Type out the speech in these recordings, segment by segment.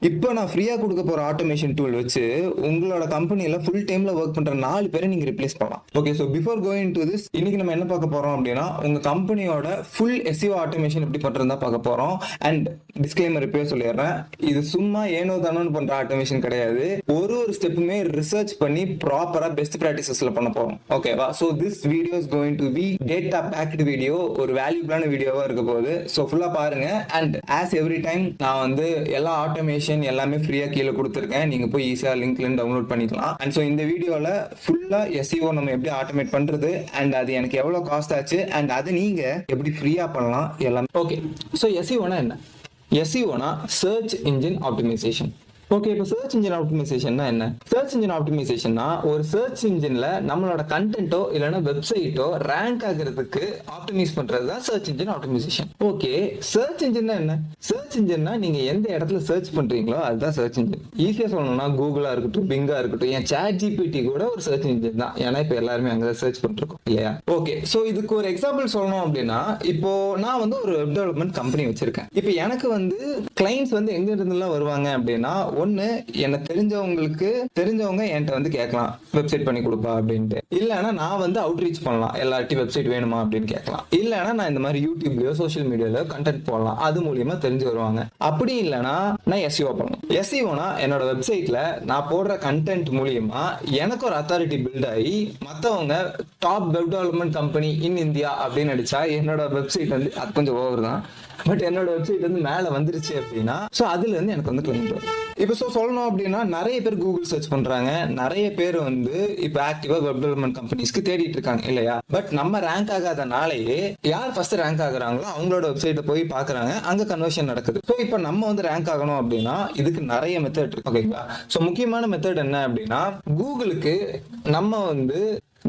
இப்போ நான் ஃப்ரீயா குடுக்க போற ஆட்டோமேஷன் டூல் வச்சு உங்களோட கம்பெனில ஃபுல் டைம்ல வொர்க் பண்ற 4 பேரை நீங்க ரிப்ளேஸ் பண்ணலாம். Okay, so before going to this, இன்னைக்கு நம்ம என்ன பார்க்க போறோம் அப்படின்னா, உங்க கம்பெனியோட ஃபுல் எஸ்இஓ ஆட்டோமேஷன் எப்படி பண்றதுன்னு தான் பார்க்க போறோம். அண்ட் டிஸ்க்ளைமர் இப்பவே சொல்லிடுறேன், இது சும்மா ஏனோ தானோன்னு பண்ற ஆட்டோமேஷன் கிடையாது. ஒரு ஸ்டெப்புமே ரிசர்ச் பண்ணி ப்ராப்பரா பெஸ்ட் பிராக்டிசஸ்ல பண்ண போறோம். ஓகேவா? So this video is going to be data packed video, ஒரு வேல்யூபிளான வீடியோவா இருக்க போகுது. சோ ஃபுல்லா பாருங்க. அண்ட் ஆஸ் எவ்ரி டைம் நான் வந்து எல்லா ஆட்டோமேஷன் எல்லாமே ஃப்ரீயா கீழே கொடுத்துருக்கேன். நீங்க போய் ஈஸியா லிங்க்ல டவுன்லோட் பண்ணிக்கலாம். அண்ட் சோ இந்த வீடியோல ஃபுல்லா எஸ்இஓ நம்ம எப்படி ஆட்டோமேட் பண்றது, அண்ட் அது எனக்கு எவ்வளவு காஸ்ட் ஆச்சு, அண்ட் அது நீங்க எப்படி ஃப்ரீயா பண்ணலாம் எல்லாமே. ஓகே, சோ எஸ்இஓனா என்ன? எஸ்இஓனா சர்ச் இன்ஜின் ஆப்டிமைசேஷன். ஓகே, இப்போ சர்ச் இன்ஜின் ஆப்டிமைசேஷன்னா என்ன? சர்ச் இன்ஜின் ஆப்டிமைசேஷன்னா ஒரு சர்ச் இன்ஜின்ல நம்மளோட கண்டென்ட்டோ இல்லைன்னா வெப்சைட்டோ ரேங்க் ஆகிறதுக்கு ஆப்டிமைஸ் பண்றது தான் search engine optimisation. Okay, search இன்ஜின்னா என்ன? சர்ச் இன்ஜின்னா நீங்க எந்த இடத்துல சர்ச் பண்றீங்களோ அதுதான் சர்ச் இன்ஜின். ஈஸியா சொல்லணும்னா கூகுளா இருக்கட்டும், பிங்கா இருக்கட்டும், என் சாட் ஜிபிடி கூட ஒரு சர்ச் இன்ஜின் தான். ஏன்னா இப்போ எல்லாருமே அங்கதான் சர்ச் பண்ணிருக்கோம் இல்லையா? ஓகே, சோ இதுக்கு ஒரு எக்ஸாம்பிள் சொல்லணும் அப்படின்னா, இப்போ நான் வந்து ஒரு வெப் டெவலப்மெண்ட் கம்பெனி வச்சிருக்கேன். இப்போ எனக்கு வந்து கிளைண்ட்ஸ் வந்து எங்க இருந்தெல்லாம் வருவாங்க அப்படின்னா, ஒண்ணு என்ன தெரிஞ்சவங்க என்கிட்ட வந்து கேட்கலாம் வெப்சைட் பண்ணி கொடுப்பா அப்படின்ட்டு. இல்லைன்னா நான் வந்து அவுட்ரீச் பண்ணலாம், எல்லார்ட்டையும் வெப்சைட் வேணுமா அப்படின்னு கேட்கலாம். இல்லைன்னா நான் இந்த மாதிரி யூடியூப்லயோ சோஷியல் மீடியாலயோ கண்டென்ட் போடலாம், அது மூலியமா தெரிஞ்சு வருவாங்க. அப்படி இல்லைன்னா நான் எஸ்இஓ பண்ணலாம். எஸ்இஓனா என்னோட வெப்சைட்ல நான் போடுற கண்டென்ட் மூலியமா எனக்கு ஒரு அத்தாரிட்டி பில்ட் ஆகி மற்றவங்க top web development company in India அப்படின்னு அடிச்சா என்னோட வெப்சைட் வந்து அது கொஞ்சம் ஓவர் தான், பட் என்னோட வெப்சைட் வந்து மேல வந்துருச்சு அப்படின்னா சோ அதுல இருந்து எனக்கு வந்து கிளைண்ட் வரும். இப்போ சொல்லணும் அப்படின்னா நிறைய பேர் கூகுள் சர்ச் பண்றாங்க, நிறைய பேர் வந்து இப்போ ஆக்டிவா வெப் டெவலப்மெண்ட் கம்பெனிஸ்க்கு தேடிட்டு இருக்காங்க இல்லையா? பட் நம்ம ரேங்க் ஆகாதனாலேயே யார் ஃபர்ஸ்ட் ரேங்க் ஆகுறாங்களோ அவங்களோட வெப்சைட்டை போய் பாக்குறாங்க, அங்க கன்வர்ஷன் நடக்குது. ஸோ இப்போ நம்ம வந்து ரேங்க் ஆகணும் அப்படின்னா இதுக்கு நிறைய மெத்தட் இருக்கு. ஓகேங்களா? ஸோ முக்கியமான மெத்தட் என்ன அப்படின்னா, கூகுளுக்கு நம்ம வந்து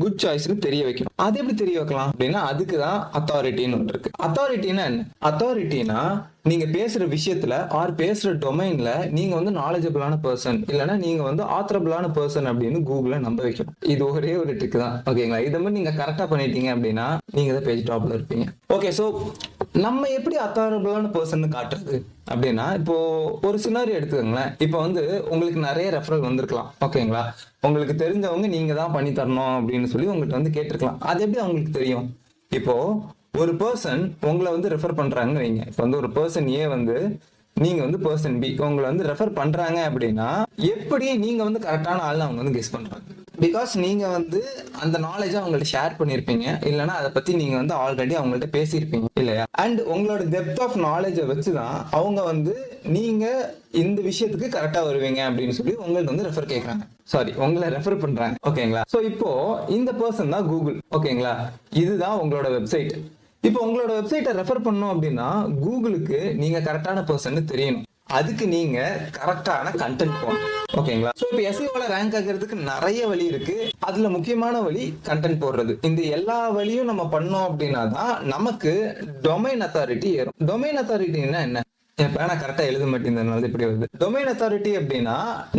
குட் சாய்ஸ்னு தெரிய வைக்கணும். அது எப்படி தெரிய வைக்கலாம் அப்படின்னா, அதுக்கு தான் அத்தாரிட்டின்னு ஒன்று இருக்கு. அத்தாரிட்டினா என்ன? அத்தாரிட்டினா நீங்க பேசுற விஷயத்துல ஆர் பேசுற டொமைன்ல நீங்க வந்து நாலேஜபிளான பர்சன், இல்லைன்னா நீங்க வந்து ஆத்தரபிளான பர்சன் அப்படின்னு கூகுள நம்ப வைக்கணும். இது ஒரே ஒரு ட்ரிக் தான். ஓகேங்களா? இதை மாதிரி நீங்க கரெக்டா பண்ணிட்டீங்க அப்படின்னா நீங்க தான் பேஜ் டாப்ல இருப்பீங்க. ஓகே, சோ நம்ம எப்படி அத்தாரபிளான பர்சன் காட்டுறது அப்படின்னா, இப்போ ஒரு சினாரி எடுத்துக்கோங்களேன். இப்போ வந்து உங்களுக்கு நிறைய ரெஃபரல் வந்திருக்கலாம். ஓகேங்களா? உங்களுக்கு தெரிஞ்சவங்க நீங்க தான் பண்ணி தரணும் அப்படின்னு சொல்லி உங்கள்கிட்ட வந்து கேட்டிருக்கலாம். அது எப்படி அவங்களுக்கு தெரியும்? இப்போ ஒரு பர்சன் உங்களை வந்து ரெஃபர் பண்றாங்கன்னு வைங்க. இப்போ வந்து ஒரு பர்சன் ஏ வந்து நீங்க வந்து பர்சன் பி உங்களை வந்து ரெஃபர் பண்றாங்க அப்படின்னா எப்படி நீங்க வந்து கரெக்டான ஆள்னு அவங்க வந்து கெஸ் பண்றாங்க? பிகாஸ் நீங்க வந்து அந்த நாலேஜ் அவங்கள்ட்ட ஷேர் பண்ணிருப்பீங்க, இல்லைன்னா அதை பத்தி நீங்க வந்து ஆல்ரெடி அவங்கள்ட்ட பேசியிருப்பீங்க இல்லையா? அண்ட் உங்களோட டெப்த் ஆஃப் நாலேஜை வச்சுதான் அவங்க வந்து நீங்க இந்த விஷயத்துக்கு கரெக்டா வருவீங்க அப்படின்னு சொல்லி உங்கள்ட்ட வந்து ரெஃபர் கேட்கறாங்க. சாரி, உங்களை ரெஃபர் பண்றாங்க. ஓகேங்களா? சோ இப்போ இந்த பர்சன் தான் கூகுள். ஓகேங்களா? இதுதான் உங்களோட வெப்சைட். இப்போ உங்களோட வெப்சைட்டை ரெஃபர் பண்ணோம் அப்படின்னா கூகுளுக்கு நீங்க கரெக்டான பர்சன் தெரியணும். அதுக்கு நீங்க கரெக்டான கண்டென்ட் போடணும். ஓகேங்களா? சோ இப்போ எஸ்இஓல ரேங்க் ஆகிறதுக்கு நிறைய வழி இருக்கு. அதுல முக்கியமான வழி கண்டென்ட் போடுறது. இந்த எல்லா வழியும் நம்ம பண்ணோம் அப்படின்னா தான் நமக்கு டொமைன் அத்தாரிட்டி ஏறும். டொமைன் அத்தாரிட்டின்னா என்ன? பேனா கரெக்டா எழுத மாட்டேங்கிறதுனால இப்படி வருது. டொமைன் அத்தாரிட்டி அப்படின்னா,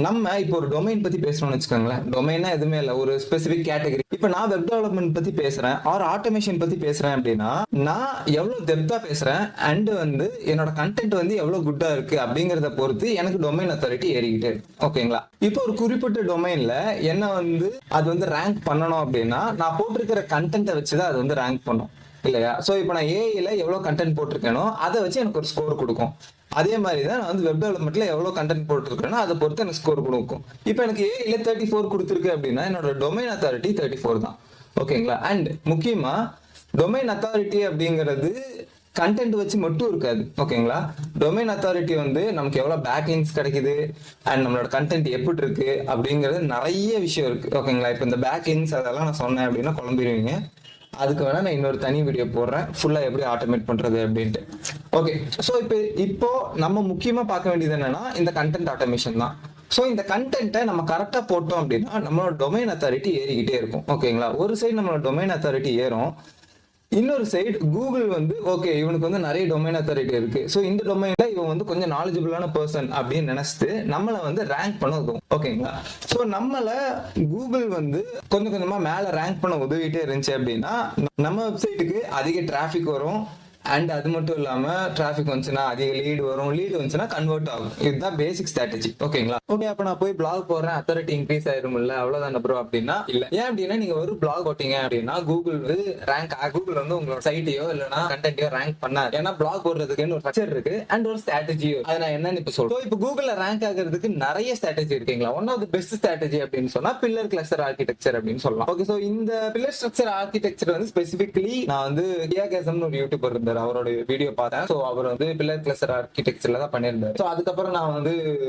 நம்ம இப்போ ஒரு டொமைன் பத்தி பேசணும்னு வச்சுக்கோங்களேன். டொமைனா எதுவுமே இல்லை, ஒரு ஸ்பெசிபிக் கேட்டகரி. இப்போ நான் வெப் டெவலப்மெண்ட் பத்தி பேசுறேன் ஆர் ஆட்டோமேஷன் பத்தி பேசுறேன் அப்படின்னா, நான் எவ்வளவு டெப்தா பேசுறேன் அண்ட் வந்து என்னோட கண்டென்ட் வந்து எவ்வளவு குட்டா இருக்கு அப்படிங்கறத பொறுத்து எனக்கு டொமைன் அத்தாரிட்டி ஏறிக்கிட்டே இருக்கு. ஓகேங்களா? இப்போ ஒரு குறிப்பிட்ட டொமைன்ல என்ன வந்து அது வந்து ரேங்க் பண்ணணும் அப்படின்னா, நான் போட்டிருக்கிற கண்டென்ட்டை வச்சுதான் அது வந்து ரேங்க் பண்ணும் இல்லையா? சோ இப்போ நான் ஏஐல எவ்வளவு கண்டென்ட் போட்டிருக்கேனோ அதை வச்சு எனக்கு ஒரு ஸ்கோர் கொடுக்கும். அதே மாதிரி தான் நான் வந்து வெப் டெவலப்மெண்ட்ல எவ்வளவு கண்டென்ட் போட்டிருக்கேனோ அதை பொறுத்து எனக்கு ஸ்கோர் கொடுக்கும். இப்போ எனக்கு ஏஐல 34 கொடுத்துருக்கு அப்படின்னா என்னோட டொமைன் அத்தாரிட்டி 34 தான். ஓகேங்களா? அண்ட் முக்கியமா டொமைன் அத்தாரிட்டி அப்படிங்கிறது கண்டென்ட் வச்சு மட்டும் இருக்காது. ஓகேங்களா? டொமைன் அத்தாரிட்டி வந்து நமக்கு எவ்வளவு பேக்லிங்ஸ் கிடைக்குது அண்ட் நம்மளோட கண்டென்ட் எப்படி இருக்கு அப்படிங்கிறது நிறைய விஷயம் இருக்கு. ஓகேங்களா? இப்போ இந்த பேக்லிங்ஸ் அதெல்லாம் நான் சொன்னேன் அப்படின்னா குழம்பிடுவீங்க. அதுக்கு வேணா நான் இன்னொரு தனி வீடியோ போடுறேன் ஃபுல்லா எப்படி ஆட்டோமேட் பண்றது அப்படின்ட்டு. ஓகே, சோ இப்போ நம்ம முக்கியமா பார்க்க வேண்டியது என்னன்னா இந்த கண்டென்ட் ஆட்டோமேஷன் தான். சோ இந்த கண்டென்ட்டை நம்ம கரெக்டா போட்டோம் அப்படின்னா நம்மளோட டொமைன் அத்தாரிட்டி ஏறிக்கிட்டே இருக்கும். ஓகேங்களா? ஒரு சைடு நம்மளோட டொமைன் அத்தாரிட்டி ஏறும், இன்னொரு சைடு கூகுள் வந்து ஓகே இவனுக்கு வந்து நிறைய டொமைன் அத்தாரிட்டி இருக்கு, ஸோ இந்த டொமைன்ல இவன் வந்து கொஞ்சம் நாலேஜபிளான பர்சன் அப்படின்னு நினைச்சிட்டு நம்மளை வந்து ரேங்க் பண்ண உதவும். ஓகேங்களா? ஸோ நம்மள கூகுள் வந்து கொஞ்சம் கொஞ்சமா மேல ரேங்க் பண்ண உதவிட்டே இருந்துச்சு அப்படின்னா நம்ம வெப்சைட்டுக்கு அதிக டிராஃபிக் வரும், அண்ட் அது மட்டும் இல்லாம டிராபிக் வந்துச்சுன்னா அதிக லீடு வரும், லீடு வந்துச்சுன்னா கன்வெர்ட் ஆகும். இதுதான் பேசிக் ஸ்ட்ராட்டஜி. ஓகேங்களா? ஓகே, அப்ப நான் போய் பிளாக் போடுறேன், அத்தாரிட்டி இன்க்ரீஸ் ஆயிரும்ல, அவ்வளவுதான் ப்ரோ அப்படின்னா இல்ல. ஏன் அப்படின்னா நீங்க ஒரு பிளாக் போட்டீங்க அப்படின்னா கூகுள் வந்து உங்களோட சைட்டையோ இல்லைன்னா கண்டென்ட்டையோ ரேங்க் பண்ணாது. ஏன்னா பிளாக் போடுறதுக்குன்னு ஒரு ஸ்ட்ரக்சர் இருக்கு அண்ட் ஒரு ஸ்ட்ராட்டஜியோ. அதை நான் என்னன்னு இப்ப சொல்றேன். இப்போ கூகுள்ல ரேங்க் ஆகிறதுக்கு நிறைய ஸ்ட்ராட்டஜி இருக்குங்களா. One of the best strategy அப்படின்னு சொன்னா பில்லர் கிளஸ்டர் ஆர்கிடெக்சர் அப்படின்னு சொல்லலாம். ஓகே, சோ இந்த பில்லர் ஸ்ட்ரக்சர் ஆர்கிடெக்சர் வந்து ஸ்பெசிபிக்கலி நான் வந்து கியாகேசம்னு ஒரு யூடியூபர் இருந்தார், அவரோட வீடியோ பார்த்தேன். சோ அவர் வந்து பில்லர் கிளஸ்டர் ஆர்கிடெக்சர்ல தான் பண்ணியிருந்தாரு. சோ அதுக்கப்புறம் நான் வந்து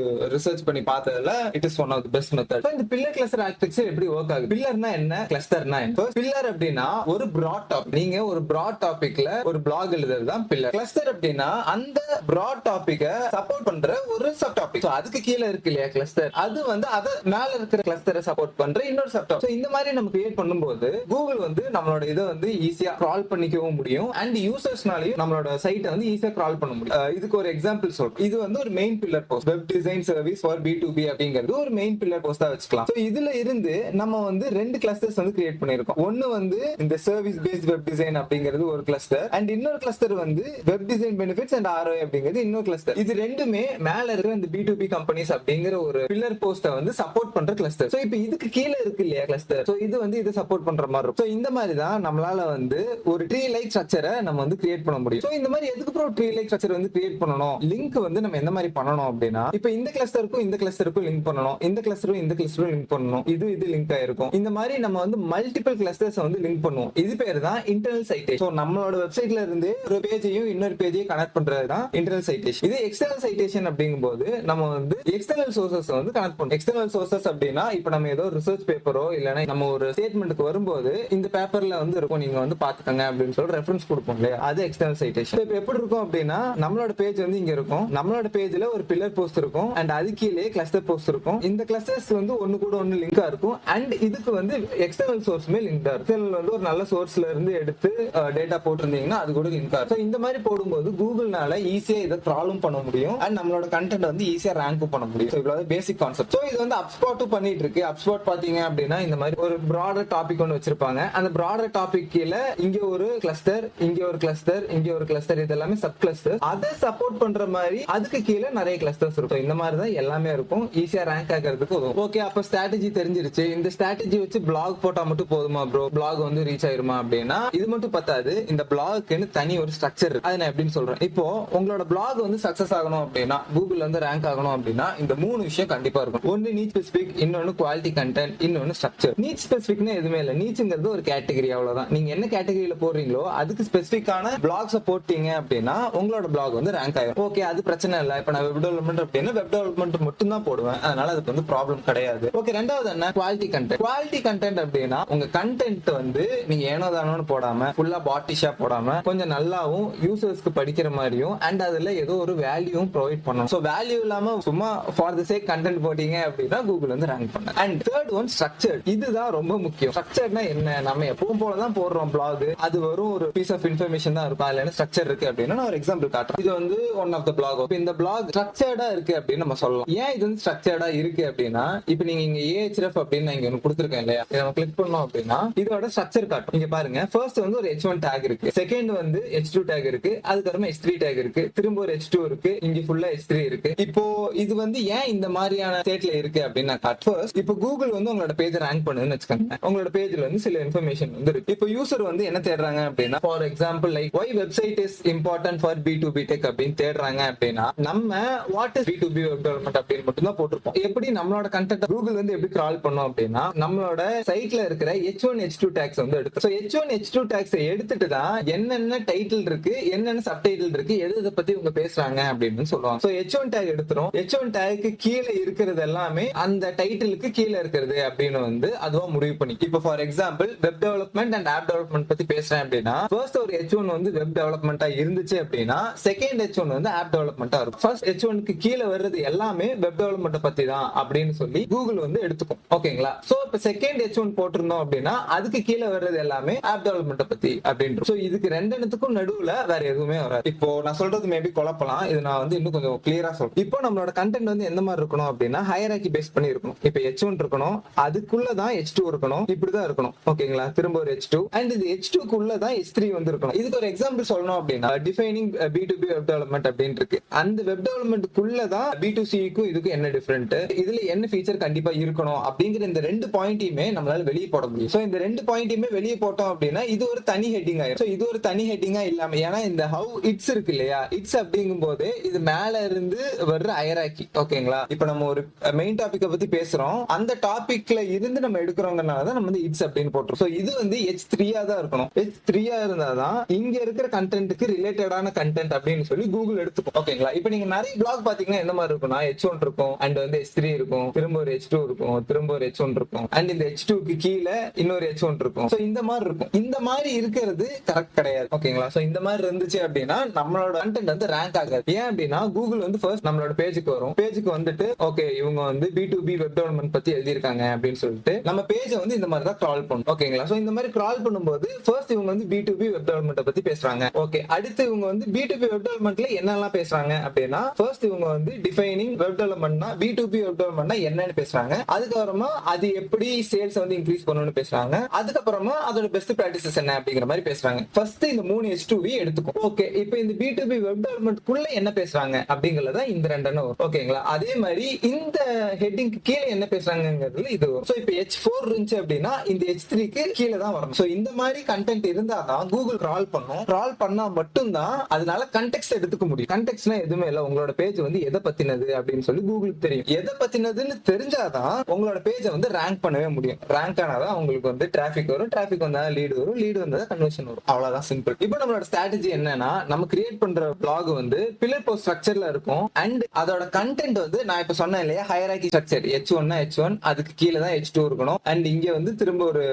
ரிசர்ச் பண்ணி பார்த்ததுல it is one of the best method. இந்த பில்லர் கிளஸ்டர் ஆர்கிடெக்சர் எப்படி ஒர்க் ஆகுது? பில்லர்னா என்ன, கிளஸ்டர்னா என்ன? பில்லர் அப்படின்னா ஒரு பிராட் டாபிக், நீங்க ஒரு பிராட் டாபிக்ல ஒரு பிளாக் எழுதுறது தான் பில்லர். கிளஸ்டர் அப்படின்னா அந்த பிராட் டாபிக்க சப்போர்ட் பண்ற ஒரு சப் டாபிக். அதுக்கு கீழே இருக்கு இல்லையா கிளஸ்டர், அது வந்து அத மேல இருக்கிற கிளஸ்டரை சப்போர்ட் பண்ற இன்னொரு சப் டாபிக். இந்த மாதிரி நம்ம கிரியேட் பண்ணும்போது கூகுள் வந்து நம்மளோட இதை வந்து ஈஸியா கிரால் பண்ணிக்கவும் முடியும் அண்ட் யூசர்ஸ்னாலையும் நம்மளோட சைட்டை வந்து ஈஸியா கிரால் பண்ண முடியும். இதுக்கு ஒரு எக்ஸாம்பிள் சொல்றேன். இது வந்து ஒரு main pillar post, web design service for B2B அப்படிங்கிறது ஒரு மெயின் பில்லர் போஸ்டா வச்சுக்கலாம். இதுல இருந்து நம்ம வந்து ரெண்டு கிளஸ்டர்ஸ் வந்து கிரியேட் பண்ணிருக்கோம். ஒன்னு வந்து இந்த சர்வீஸ் பேஸ்ட் வெப் டிசைன் அப்படிங்கிறது ஒரு கிளஸ்டர் அண்ட் இன்னொரு கிளஸ்டர் வந்து web design benefits and ROI அப்படிங்கிறது இன்னொரு கிளஸ்டர். இது ரெண்டுமே மேல இருக்கிற இந்த B2B கம்பெனிஸ் அப்படிங்கிற ஒரு பில்லர் போஸ்ட வந்து சப்போர்ட் பண்ற கிளஸ்டர். சோ இப்போ இதுக்கு கீழே இருக்கு இல்லையா கிளஸ்டர், சோ இது வந்து இதை சப்போர்ட் பண்ற மாதிரி இருக்கும். சோ இந்த மாதிரி தான் நம்மளால வந்து ஒரு ட்ரீ லைக் ஸ்ட்ரக்சரை நம்ம வந்து கிரியேட் பண்ண முடியும். சோ இந்த மாதிரி எதுக்கு ப்ரோ ட்ரீ லைக் ஸ்ட்ரக்சர் வந்து கிரியேட் பண்ணணும், லிங்க் வந்து நம்ம எந்த மாதிரி பண்ணணும் அப்படின்னா, இப்போ இந்த கிளஸ்டருக்கும் இந்த கிளஸ்டருக்கும் லிங்க் பண்ணணும், இந்த கிளஸ்டரும் இந்த கிளஸ்டரும் லிங்க் பண்ணணும், இது லிங்க் ஆயிருக்கும். இந்த மாதிரி நம்ம வந்து மல்டிபிள் கிளஸ்டர்ஸ் வந்து லிங்க் பண்ணுவோம். இது பேர் தான் இன்டர்னல் சைட்டேஷன். சோ நம்மளோட வெப்சைட்ல இருந்து ஒரு பேஜையும் இன்னொரு பேஜையும் கனெக்ட் பண்றது தான் இன்டர்னல் சைட்டேஷன். இது எக்ஸ்டர்னல் சைட்டேஷன் அப்படிங்கும்போது நம்ம வந்து எக்ஸ்டர்னல் சோர்சஸ் வந்து கனெக்ட் பண்ணுவோம். எக்ஸ்டர்னல் சோர்சஸ் அப்படின்னா இப்போ நம்ம ஏதோ ரிசர்ச் பேப்பரோ இல்லைன்னா நம்ம ஒரு ஸ்டேட்மெண்ட்டுக்கு வரும்போது இந்த பேப்பர்ல வந்து இருக்கும், நீங்க வந்து பாத்துக்கங்க அப்படின்னு சொல்லி ரெஃபரன்ஸ் கொடுப்போம் இல்லையா, அது எக்ஸ்டர்னல் சைட்டேஷன். இப்போ எப்படி இருக்கும் அப்படின்னா நம்மளோட பேஜ் வந்து இங்க இருக்கும், நம்மளோட பேஜ்ல ஒரு பில்லர் போஸ்ட் இருக்கும் அண்ட் அது கீழே கிளஸ்டர் போஸ்ட் இருக்கும். இந்த கிளஸ்டர்ஸ் வந்து ஒன்னு கூட ஒன்னு லிங்கா இருக்கும் அண்ட் இதுக்கு வந்து எக்ஸ்டர்னல் சோர்ஸ்மே லிங்கா இருக்கும். எக்ஸ்டர்னல் வந்து ஒரு நல்ல சோர்ஸ்ல இருந்து எடுத்து டேட்டா போட்டிருந்தீங்கன்னா அது கூட லிங்கா இருக்கும். இந்த மாதிரி போடும்போது கூகுள்னால ஈஸியா இதை கிராலும் பண்ண முடியும் அண்ட் நம்மளோட கண்டென்ட் வந்து ஈஸியா ரேங்கும் பண்ண முடியும். இவ்வளவு பேசிக் கான்செப்ட். இது வந்து அப்ஸ்பாட்டும் பண்ணிட்டு இருக்கு. அப்ஸ்பாட் பாத்தீங்க அப்படின்னா இந்த மாதிரி ஒரு ப்ராடர் டாபிக் ஒன்று வச்சிருப்பாங்க. அந்த ப்ராடர் டாபிக் கீழ இங்க ஒரு கிளஸ்டர், இங்க ஒரு கிளஸ்டர், இங்க ஒரு கிளஸ்டர், இது எல்லாமே சப் கிளஸ்டர். அதை சப்போர்ட் பண்ற மாதிரி அதுக்கு கீழே நிறைய கிளஸ்டர்ஸ் இருக்கும். இந்த மாதிரி தான் எல்லாமே இருக்கும். ஈஸியா ரேங்க் ஆகிறதுக்கு உதவும். ஓகே, அப்ப ஸ்ட்ராட்டஜி தெரிஞ்சிருச்சு. இந்த ஸ்ட்ராட்டஜி வச்சு பிளாக் போட்டா மட்டும் போதுமா ப்ரோ, பிளாக் வந்து ரீச் ஆயிருமா அப்படின்னா இது மட்டும் பத்தாது. இந்த பிளாக்னு தனி ஒரு ஸ்ட்ரக்சர் இருக்கு. அதை நான் எப்படின்னு சொல்றேன். இப்போ உங்களோட பிளாக் வந்து சக்சஸ் ஆகணும் அப்படின்னா, கூகுள் வந்து ரேங்க் ஆகணும் அப்படின்னா இந்த மூணு விஷயம் கண்டிப்பா இருக்கும். ஒன்னு நீட் ஸ்பெசிபிக், இன்னொன்னு குவாலிட்டி கண்டென்ட், இன்னொன்னு ஸ்ட்ரக்சர். நீட் ஸ்பெசிபிக்னா எதுவுமே இல்லை. நீட்ங்கிறது ஒரு கேட்டகரி, அவ்வளவுதான். நீங்க என்ன கேட்டகரியில போடுறீங்களோ அதுக்கு ஸ்பெசிபிக்கான பிளாக்ஸ் போட்டீங்க அப்படின்னா உங்களோட பிளாக் வந்து ரேங்க் ஆகும். ஓகே, அது பிரச்சனை இல்லை. இப்ப நான் வெப் டெவலப்மெண்ட் அப்படின்னா வெப் டெவலப்மெண்ட் மட்டும் தான் போடுவேன், அதனால அதுக்கு வந்து ப்ராப்ளம் கிடையாது. ஓகே, ரெண்டாவது என்ன, குவாலிட்டி கண்டென்ட். குவாலிட்டி கண்டென்ட் அப்படின்னா உங்க கண்டென்ட் வந்து நீங்க ஏனோ தானோன்னு போடாம ஃபுல்லா பாட்டிஷா போடாம கொஞ்சம் நல்லாவும் யூசர்ஸ்க்கு படிக்கிற மாதிரியும் அண்ட் அதுல ஏதோ ஒரு வேல்யூவும் ப்ரொவைட் பண்ணணும். சோ வேல்யூ இல்லாம சும்மா ஃபார் தி சேக் கண்டென்ட் போட்டீங்க அப்படின்னா கூகுள் வந்து ரேங்க் பண்ண. And third one structure. இதுதான் ரொம்ப முக்கியம். ஸ்ட்ரக்சர்னா என்ன, நம்ம எப்பவும் போலதான் போடுறோம் பிளாக், அது வரும் ஒரு பீஸ் ஆஃப் இன்ஃபர்மேஷன் தான் இருக்கும். அதுல என்ன ஸ்ட்ரக்சர் இருக்கு அப்படின்னா நான் ஒரு எக்ஸாம்பிள் காட்டுறேன். இது வந்து ஒன் ஆஃப் த பிளாக். இந்த பிளாக் ஸ்ட்ரக்சர்டா இருக்கு அப்படின்னு நம்ம சொல்லலாம். ஏன் இது வந்து ஸ்ட்ரக்சர்டா இருக்கு அப்படின்னா, இப்போ நீங்க இங்க AHRF அப்படின்னு நான் இங்க கொடுத்துருக்கேன் இல்லையா, இதை நம்ம கிளிக் பண்ணோம் அப்படின்னா இதோட ஸ்ட்ரக்சர் காட்டும். இங்க பாருங்க, ஃபர்ஸ்ட் வந்து ஒரு H1 டேக் இருக்கு, செகண்ட் வந்து H2 டேக் இருக்கு, அதுக்கப்புறமா H3 டேக் இருக்கு, திரும்ப ஒரு H2 இருக்கு, இங்க ஃபுல்லா H3 இருக்கு. இப்போ இது வந்து ஏன் இந்த மாதிரியான ஸ்டேட்ல இருக்கு அப்படின்னா, ஃபர்ஸ்ட் இப்போ கூகுள் வந்து உங்களோட பேஜ் ரேங்க் பண்ணுதுன்னு வச்சுக்கோங்க. உங்களோட பேஜ்ல வந்து சில இன்ஃபர்மேஷன் வந்து இருக்கு. இப்போ யூசர் வந்து என்ன தேடுறாங்க அப்படின்னா, for example like why website is important for B2B tech அப்படின்னு தேடுறாங்க அப்படின்னா நம்ம what is B2B web development அப்படின்னு மட்டும் தான் போட்டிருப்போம். எப்படி நம்மளோட கண்டென்ட் கூகுள் வந்து எப்படி கிரால் பண்ணும் அப்படின்னா நம்மளோட சைட்ல இருக்கிற H1 H2 டேக்ஸ் வந்து எடுத்து, H1 H2 டேக்ஸ் எடுத்துட்டு தான் என்னென்ன டைட்டில் இருக்கு, என்னென்ன சப் டைட்டில் இருக்கு, எதை பத்தி இவங்க பேசுறாங்க அப்படின்னு சொல்லுவாங்க. H1 டேக் எடுத்துரும். H1 டேக்கு கீழே இருக்கிறது எல்லாமே அந்த டைட்டிலுக்கு கீழே இருக்கிறது அப்படின்னு வந்து அதுவா முடிவு பண்ணி, இப்போ for example web development and app development பத்தி பேசுறேன் அப்படின்னா ஃபர்ஸ்ட் ஒரு H1 வந்து வெப் டெவலப்மெண்டா இருந்துச்சு அப்படின்னா செகண்ட் H1 வந்து ஆப் டெவலப்மெண்டா இருக்கும். ஃபர்ஸ்ட் H1க்கு கீழே வர்றது எல்லாமே வெப் டெவலப்மெண்ட் பத்தி தான் அப்படின்னு சொல்லி கூகுள் வந்து எடுத்துக்கும். ஓகேங்களா? சோ இப்ப செகண்ட் H1 போட்டிருந்தோம் அப்படின்னா அதுக்கு கீழே வர்றது எல்லாமே ஆப் டெவலப்மெண்ட் பத்தி அப்படின்னு. சோ இதுக்கு ரெண்டுத்துக்கும் நடுவுல வேற எதுவுமே வராது. இப்போ நான் சொல்றது மேபி குழப்பலாம், இது நான் வந்து இன்னும் கொஞ்சம் கிளியரா சொல்றேன். இப்போ நம்மளோட கண்டென்ட் வந்து எந்த மாதிரி இருக்கணும் அப்படின்னா ஹையரார்கி பேஸ் பண்ணி இருக்கணும். இப்போ H1 இருக்கணும், அதுக்குள்ளதான் H2 இருக்கணும், இப்படிதான் இருக்கணும். ஓகேங்களா? திரும்ப ஒரு H2 அண்ட் இது H2 குள்ளதான் H3 வந்து இருக்கணும். இதுக்கு ஒரு எக்ஸாம்பிள் எக்ஸாம்பிள் சொல்லணும் அப்படின்னா டிஃபைனிங் B2B வெப் டெவலப்மெண்ட் அப்படின்னு இருக்கு. அந்த வெப் டெவலப்மெண்ட்டுக்குள்ளதான் B2Cக்கும் இதுக்கும் என்ன டிஃபரெண்ட், இதுல என்ன ஃபீச்சர் கண்டிப்பா இருக்கணும் அப்படிங்கிற இந்த 2 பாயிண்டையுமே நம்மளால வெளியே போட முடியும். சோ இந்த 2 பாயிண்டையுமே வெளியே போட்டோம் அப்படின்னா இது ஒரு தனி ஹெட்டிங் ஆயிரும். சோ இது ஒரு தனி ஹெட்டிங்கா இல்லாம, ஏன்னா இந்த ஹவு இட்ஸ் இருக்கு இல்லையா, இட்ஸ் அப்படிங்கும் போது இது மேல இருந்து வர்ற ஹையரார்கி. ஓகேங்களா, இப்ப நம்ம ஒரு மெயின் டாபிக்க பத்தி பேசுறோம், அந்த டாபிக்ல இருந்து நம்ம எடுக்கிறோம்னாலதான் நம்ம வந்து இட்ஸ் அப்படின்னு போட்டுரும். சோ இது வந்து H3 தான் இருக்கணும். H3 இருந்தாதான் இங்க இருக்கிற கண்டென்ட்க்கு ரிலேட்டடான கண்டென்ட் அப்படின்னு சொல்லி கூகுள் எடுத்துக்கும். ஓகேங்களா, இப்ப நீங்க நிறைய பிளாக் பாத்தீங்கன்னா எந்த மாதிரி இருக்கும்னா H1 இருக்கும், அண்ட் வந்து H3 இருக்கும், திரும்ப ஒரு H2 இருக்கும், திரும்ப ஒரு H1 இருக்கும், அண்ட் இந்த H2க்கு கீழே இன்னொரு H1 இருக்கும். சோ இந்த மாதிரி இருக்கும். இந்த மாதிரி இருக்கிறது கரெக்ட் கிடையாது. ஓகேங்களா, சோ இந்த மாதிரி இருந்துச்சு அப்படின்னா நம்மளோட கண்டென்ட் வந்து ரேங்க் ஆகாது. ஏன் அப்படின்னா கூகுள் வந்து ஃபர்ஸ்ட் நம்மளோட பேஜுக்கு வரும். பேஜுக்கு வந்துட்டு ஓகே இவங்க வந்து B2B வெப் டெவலப்மெண்ட் பத்தி எழுதியிருக்காங்க அப்படின்னு சொல்லிட்டு நம்ம பேஜை வந்து இந்த மாதிரி தான் கிரால் பண்ணும். ஓகேங்களா, சோ இந்த மாதிரி கிரால் பண்ணும்போது ஃபர்ஸ்ட் இவங்க வந்து B2B வெப் டெவலப்மெண்ட் பத்தி பேசுறாங்க. ஓகே, அடுத்து இவங்க வந்து B2B வெப் டெவலப்மெண்ட்ல என்னெல்லாம் பேசுறாங்க அப்படின்னா ஃபர்ஸ்ட் இவங்க வந்து டிஃபைனிங் வெப் டெவலப்மெண்ட்னா B2B வெப் டெவலப்மெண்ட்னா என்னன்னு பேசுறாங்க. அதுக்கப்புறமா அது எப்படி சேல்ஸ் வந்து இன்க்ரீஸ் பண்ணணும்னு பேசுறாங்க. அதுக்கப்புறமா அதோட பெஸ்ட் பிராக்டிசஸ் என்ன அப்படிங்கிற மாதிரி பேசுறாங்க. ஃபர்ஸ்ட் இந்த 3 H2V எடுத்துக்கும். ஓகே, இப்போ இந்த B2B வெப் டெவலப்மெண்ட் குள்ள என்ன பேசுறாங்க அப்படிங்கறத இந்த 2 வரும். ஓகேங்களா, அதே மாதிரி இந்த ஹெட்டிங்க்கு கீழே என்ன பேசுறாங்கிறது இது வரும். சோ இப்போ H4 இருந்துச்சு அப்படின்னா இந்த H3க்கு கீழே தான் வரணும். சோ இந்த மாதிரி கண்டென்ட் இருந்தாதான் கூகுள் கிரால் பண்ணும். கிரால் பண்ணா மட்டும்தான் அதனால கண்டெக்ஸ்ட் எடுத்துக்க முடியும். கண்டெக்ஸ்ட்னா எதுவுமே இல்ல, உங்களோட பேஜ் வந்து எதை பத்தினது அப்படின்னு சொல்லி கூகுளுக்கு தெரியும். எதை பத்தினதுன்னு தெரிஞ்சாதான் உங்களோட பேஜை வந்து ரேங்க் பண்ணவே முடியும். ரேங்க் ஆனாதான் உங்களுக்கு வந்து டிராபிக் வரும், டிராபிக் வந்தா லீடு வரும், லீடு வந்தா கன்வர்ஷன் வரும். அவ்வளவுதான் சிம்பிள். இப்போ நம்மளோட ஸ்ட்ராட்டஜி என்னன்னா, நம்ம கிரியேட் பண்ற பிளாக் வந்து பில்லர் போஸ்ட் ஸ்ட்ரக்சர்ல இருக்கும். அண்ட் அதோட கண்டென்ட் வந்து நான் இப்ப சொன்னேன் இல்லையா, ஹையரார்கி ஸ்ட்ரக்சர். H1 அதுக்கு கீழே தான் H2 இருக்கணும். அண்ட் இங்க வந்து திரும்ப ஒரு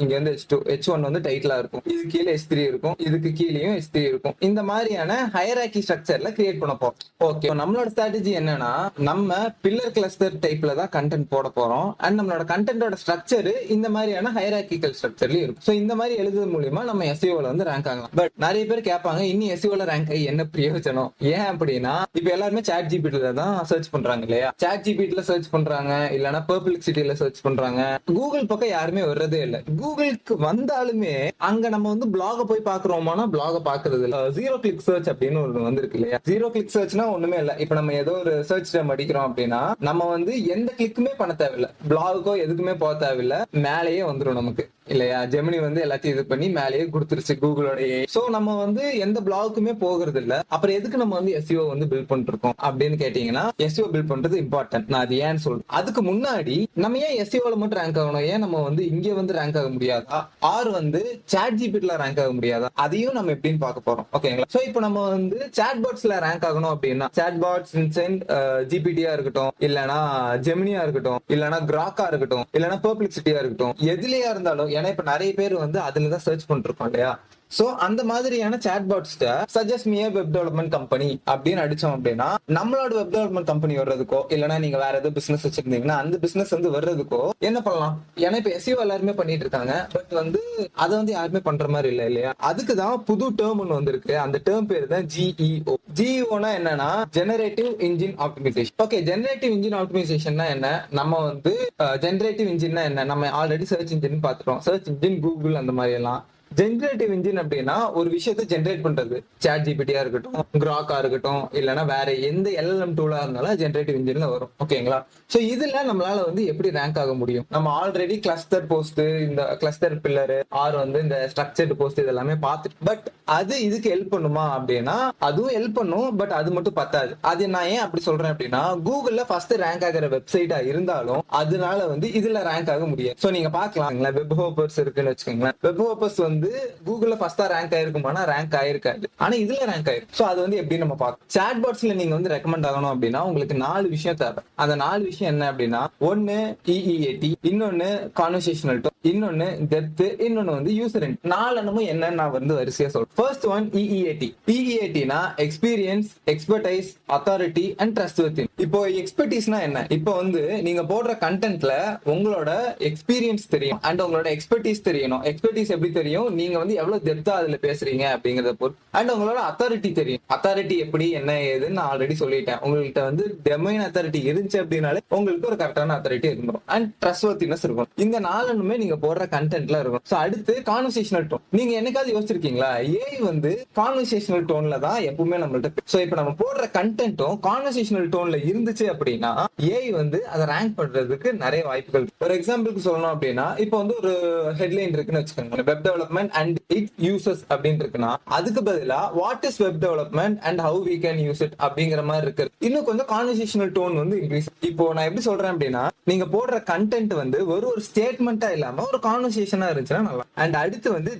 இங்க வந்து H1 வந்து டைட்டிலா இருக்கும், இது கீழே H3 இருக்கும், இதுக்கு கீழேயும் H3 இருக்கும். இந்த மாதிரியான ஹையரார்கி ஸ்ட்ரக்சர்ல கிரியேட் பண்ண போறோம். ஓகே, நம்மளோட ஸ்ட்ராட்டஜி என்னன்னா, நம்ம பில்லர் கிளஸ்டர் டைப்ல தான் கண்டென்ட் போட போறோம். அண்ட் நம்மளோட கண்டென்ட்டோட ஸ்ட்ரக்சர் இந்த மாதிரியான ஹையரார்கிக்கல் ஸ்ட்ரக்சர்லயும் இருக்கும். சோ இந்த மாதிரி எழுதுறது மூலியமா நம்ம SEOல வந்து ரேங்க் ஆகலாம். பட் நிறைய பேர் கேட்பாங்க, இன்னும் SEOல ரேங்க் ஆகி என்ன பிரயோஜனம்? ஏன் அப்படின்னா, இப்ப எல்லாருமே ChatGPTல தான் சர்ச் பண்றாங்க இல்லையா. ChatGPTல சர்ச் பண்றாங்க, இல்லனா Perplexity-ல சர்ச் பண்றாங்க. கூகுள் பக்கம் யாருமே வர்றதே இல்ல. கூகுளுக்கு வந்தாலுமே அங்க நம்ம வந்து பிளாக போய் பாக்குறோமானா பிளாக பாக்குறது இல்ல. ஜீரோ கிளிக் சர்ச் அப்படின்னு ஒன்று வந்திருக்கு இல்லையா. ஜீரோ கிளிக் சர்ச்னா ஒண்ணுமே இல்ல. இப்ப நம்ம ஏதோ ஒரு சர்ச் டேர்ம் அடிக்கிறோம் அப்படின்னா நம்ம வந்து எந்த கிளிக்குமே பண்ண தேவையில்ல, பிளாகுக்கோ எதுக்குமே போக தேவையில்ல, மேலேயே வந்துடும் நமக்கு இல்லையா. ஜெமினி வந்து எல்லாத்தையும் இது பண்ணி மேலேயே கொடுத்துருச்சு கூகுளோடய. சோ நம்ம வந்து எந்த பிளாகுக்குமே போகிறது இல்ல. அப்புறம் எதுக்கு நம்ம வந்து SEO வந்து பில்ட் பண்ணிட்டு இருக்கோம் அப்படின்னு கேட்டீங்கன்னா, SEO பில்ட் பண்றது இம்பார்ட்டன்ட். நான் அது ஏன்னு சொல்றேன். அதுக்கு முன்னாடி நம்ம ஏன் SEOல மட்டும் ரேங்க் ஆகணும்? ஏன் நம்ம வந்து இங்க வந்து ரேங்க் ஆக முடியாதா? ஆர் வந்து ChatGPTல ரேங்க் ஆக முடியாதா? அதையும் நம்ம எப்படின்னு பார்க்க போறோம். ஓகேங்களா, சோ இப்போ நம்ம வந்து சாட்பாட்ஸ்ல ரேங்க் ஆகணும் அப்படின்னா, சாட்பாட்ஸ் இன்சென்ட் ஜிபிடியா இருக்கட்டும், இல்லனா ஜெமினியா இருக்கட்டும், இல்லனா கிராக்கா இருக்கட்டும், இல்லனா பெர்ப்ளெக்சிட்டியா இருக்கட்டும், எதுலயா இருந்தாலும், ஏன்னா இப்ப நிறைய பேர் வந்து அதுலதான் சர்ச் பண்ணிருக்கோம் இல்லையா. சோ அந்த மாதிரியான சாட்பாட்ஸ்ட suggest me web development company அப்படின்னு அடிச்சோம் அப்படின்னா நம்மளோட வெப் டெவலப்மெண்ட் கம்பெனி வர்றதுக்கோ, இல்லனா நீங்க வேற ஏதோ பிசினஸ் வச்சிருந்தீங்கன்னா அந்த பிசினஸ் வந்து வர்றதுக்கோ என்ன பண்ணலாம்? ஏன்னா இப்ப SEO எல்லாருமே பண்ணிட்டு இருக்காங்க, பட் வந்து அதை வந்து யாருமே பண்ற மாதிரி இல்ல இல்லையா. அதுக்குதான் புது டேர்ம் ஒன்று வந்திருக்கு. அந்த டேர்ம் பேரு தான் GEO. GEOனா என்னன்னா generative engine optimisation. Okay, generative engine ஆப்டிமைசேஷன்னா என்ன? நம்ம வந்து ஜெனரேட்டிவ் இன்ஜின்னா என்ன? நம்ம ஆல்ரெடி சர்ச் இன்ஜின் பார்த்துட்டோம். சர்ச் இன்ஜின் கூகுள் அந்த மாதிரி எல்லாம். ஜெனரேட்டிவ் இன்ஜின் அப்படின்னா ஒரு விஷயத்தை ஜெனரேட் பண்றது. ChatGPT-யா இருக்கட்டும், கிராக்கா இருக்கட்டும், இல்லனா வேற எந்த LLM டூலா இருந்தாலும் ஜெனரேட்டிவ் இன்ஜின்ல வரும். ஓகேங்களா, சோ இதுல நம்மளால வந்து எப்படி ரேங்க் ஆக முடியும்? நம்ம ஆல்ரெடி கிளஸ்டர் போஸ்ட், இந்த கிளஸ்டர் பில்லர் ஆர் வந்து இந்த ஸ்ட்ரக்சர்டு போஸ்ட் இதெல்லாமே பார்த்துட்டு, பட் அது இதுக்கு ஹெல்ப் பண்ணுமா அப்படின்னா அதுவும் ஹெல்ப் பண்ணும், பட் அது மட்டும் பத்தாது. அது நான் ஏன் அப்படி சொல்றேன் அப்படின்னா, கூகுள்ல ஃபர்ஸ்ட் ரேங்க் ஆகிற வெப்சைட்டா இருந்தாலும் அதனால வந்து இதுல ரேங்க் ஆக முடியாது. சோ நீங்க பாக்கலாம், வெப் ஹோப்பர்ஸ் இருக்குன்னு வச்சுக்கோங்களேன். வெப் ஹோப்பர்ஸ் வந்து கூகுள்ல ஃபர்ஸ்டா ரேங்க் ஆயிருக்குமானா ரேங்க் ஆயிருக்காது, ஆனா இதுல ரேங்க் ஆயிருக்கு. சோ அது வந்து எப்படி நம்ம பார்க்கலாம். சாட்பாட்ஸ்ல நீங்க வந்து ரெக்கமெண்ட் ஆகணும் அப்படின்னா உங்களுக்கு 4 விஷயம் தேவை. அந்த 4 விஷயம் என்ன அப்படின்னா, ஒன்னு EEAT, இன்னொன்னு கான்வர்சேஷனல் டோன், இன்னொன்னு டெப்த், இன்னொன்னு வந்து யூசர் இன்ட். 4 என்னன்னு நான் வந்து வரிசையா சொல்றேன். First one EEAT. EEAT னா experience, expertise, authority and trustworthy. இப்போ எக்ஸ்பர்டீஸ்னா என்ன? இப்போ வந்து நீங்க போடுற கண்டென்ட்ல உங்களோட எக்ஸ்பீரியன்ஸ் தெரியும் அண்ட் உங்களோட எக்ஸ்பர்டீஸ் தெரியணும். எக்ஸ்பர்டீஸ் எப்படி தெரியும்? நீங்க வந்து எவ்வளவு டெப்தா அதுல பேசுறீங்க அப்படிங்கறத பொறுத்து. அண்ட் உங்களோட அத்தாரிட்டி தெரியும். அத்தாரிட்டி எப்படி என்ன ஏதுன்னு நான் ஆல்ரெடி சொல்லிட்டேன். உங்கள்கிட்ட வந்து டொமைன் அத்தாரிட்டி இருந்துச்சு அப்படின்னாலே உங்களுக்கு ஒரு கரெக்டான அத்தாரிட்டி இருக்கணும் அண்ட் ட்ரஸ்ட்வர்த்தினஸ் இருக்கும். இந்த நாலுமே நீங்க போடுற கண்டென்ட்ல இருக்கும். சோ அடுத்து கான்வர்சேஷனல் டோன். நீங்க என்னைக்காவது யோசிச்சிருக்கீங்களா? ஏஐ வந்து கான்வர்சேஷனல் டோன்ல தான் எப்பவுமே நம்மள்ட்ட. சோ இப்போ நம்ம போடுற கண்டென்ட்டும் கான்வர்சேஷனல் டோன்ல இருந்துச்சு அப்படின்னா ஏஐ வந்து அதை ரேங்க் பண்றதுக்கு நிறைய வாய்ப்புகள். ஒரு எக்ஸாம்பிளுக்கு சொல்லணும் அப்படின்னா இப்போ வந்து ஒரு ஹெட்லைன் இருக்குன்னு வச்சுக்கோங்க, web development and it uses அப்படின்னு இருக்குன்னா அதுக்கு பதிலா what is web development and how we can use it அப்படிங்கிற மாதிரி இருக்கு. இன்னும் கொஞ்சம் கான்வர்சேஷனல் டோன் வந்து இன்க்ரீஸ். இப்போ நான் எப்படி சொல்றேன் அப்படின்னா நீங்க போடுற கண்டென்ட் வந்து ஒரு ஸ்டேட்மெண்டா இல்லாம ஒரு கான்வர்சேஷனா இருந்துச்சுன்னா நல்லா. அண்ட் அடுத்து வந்து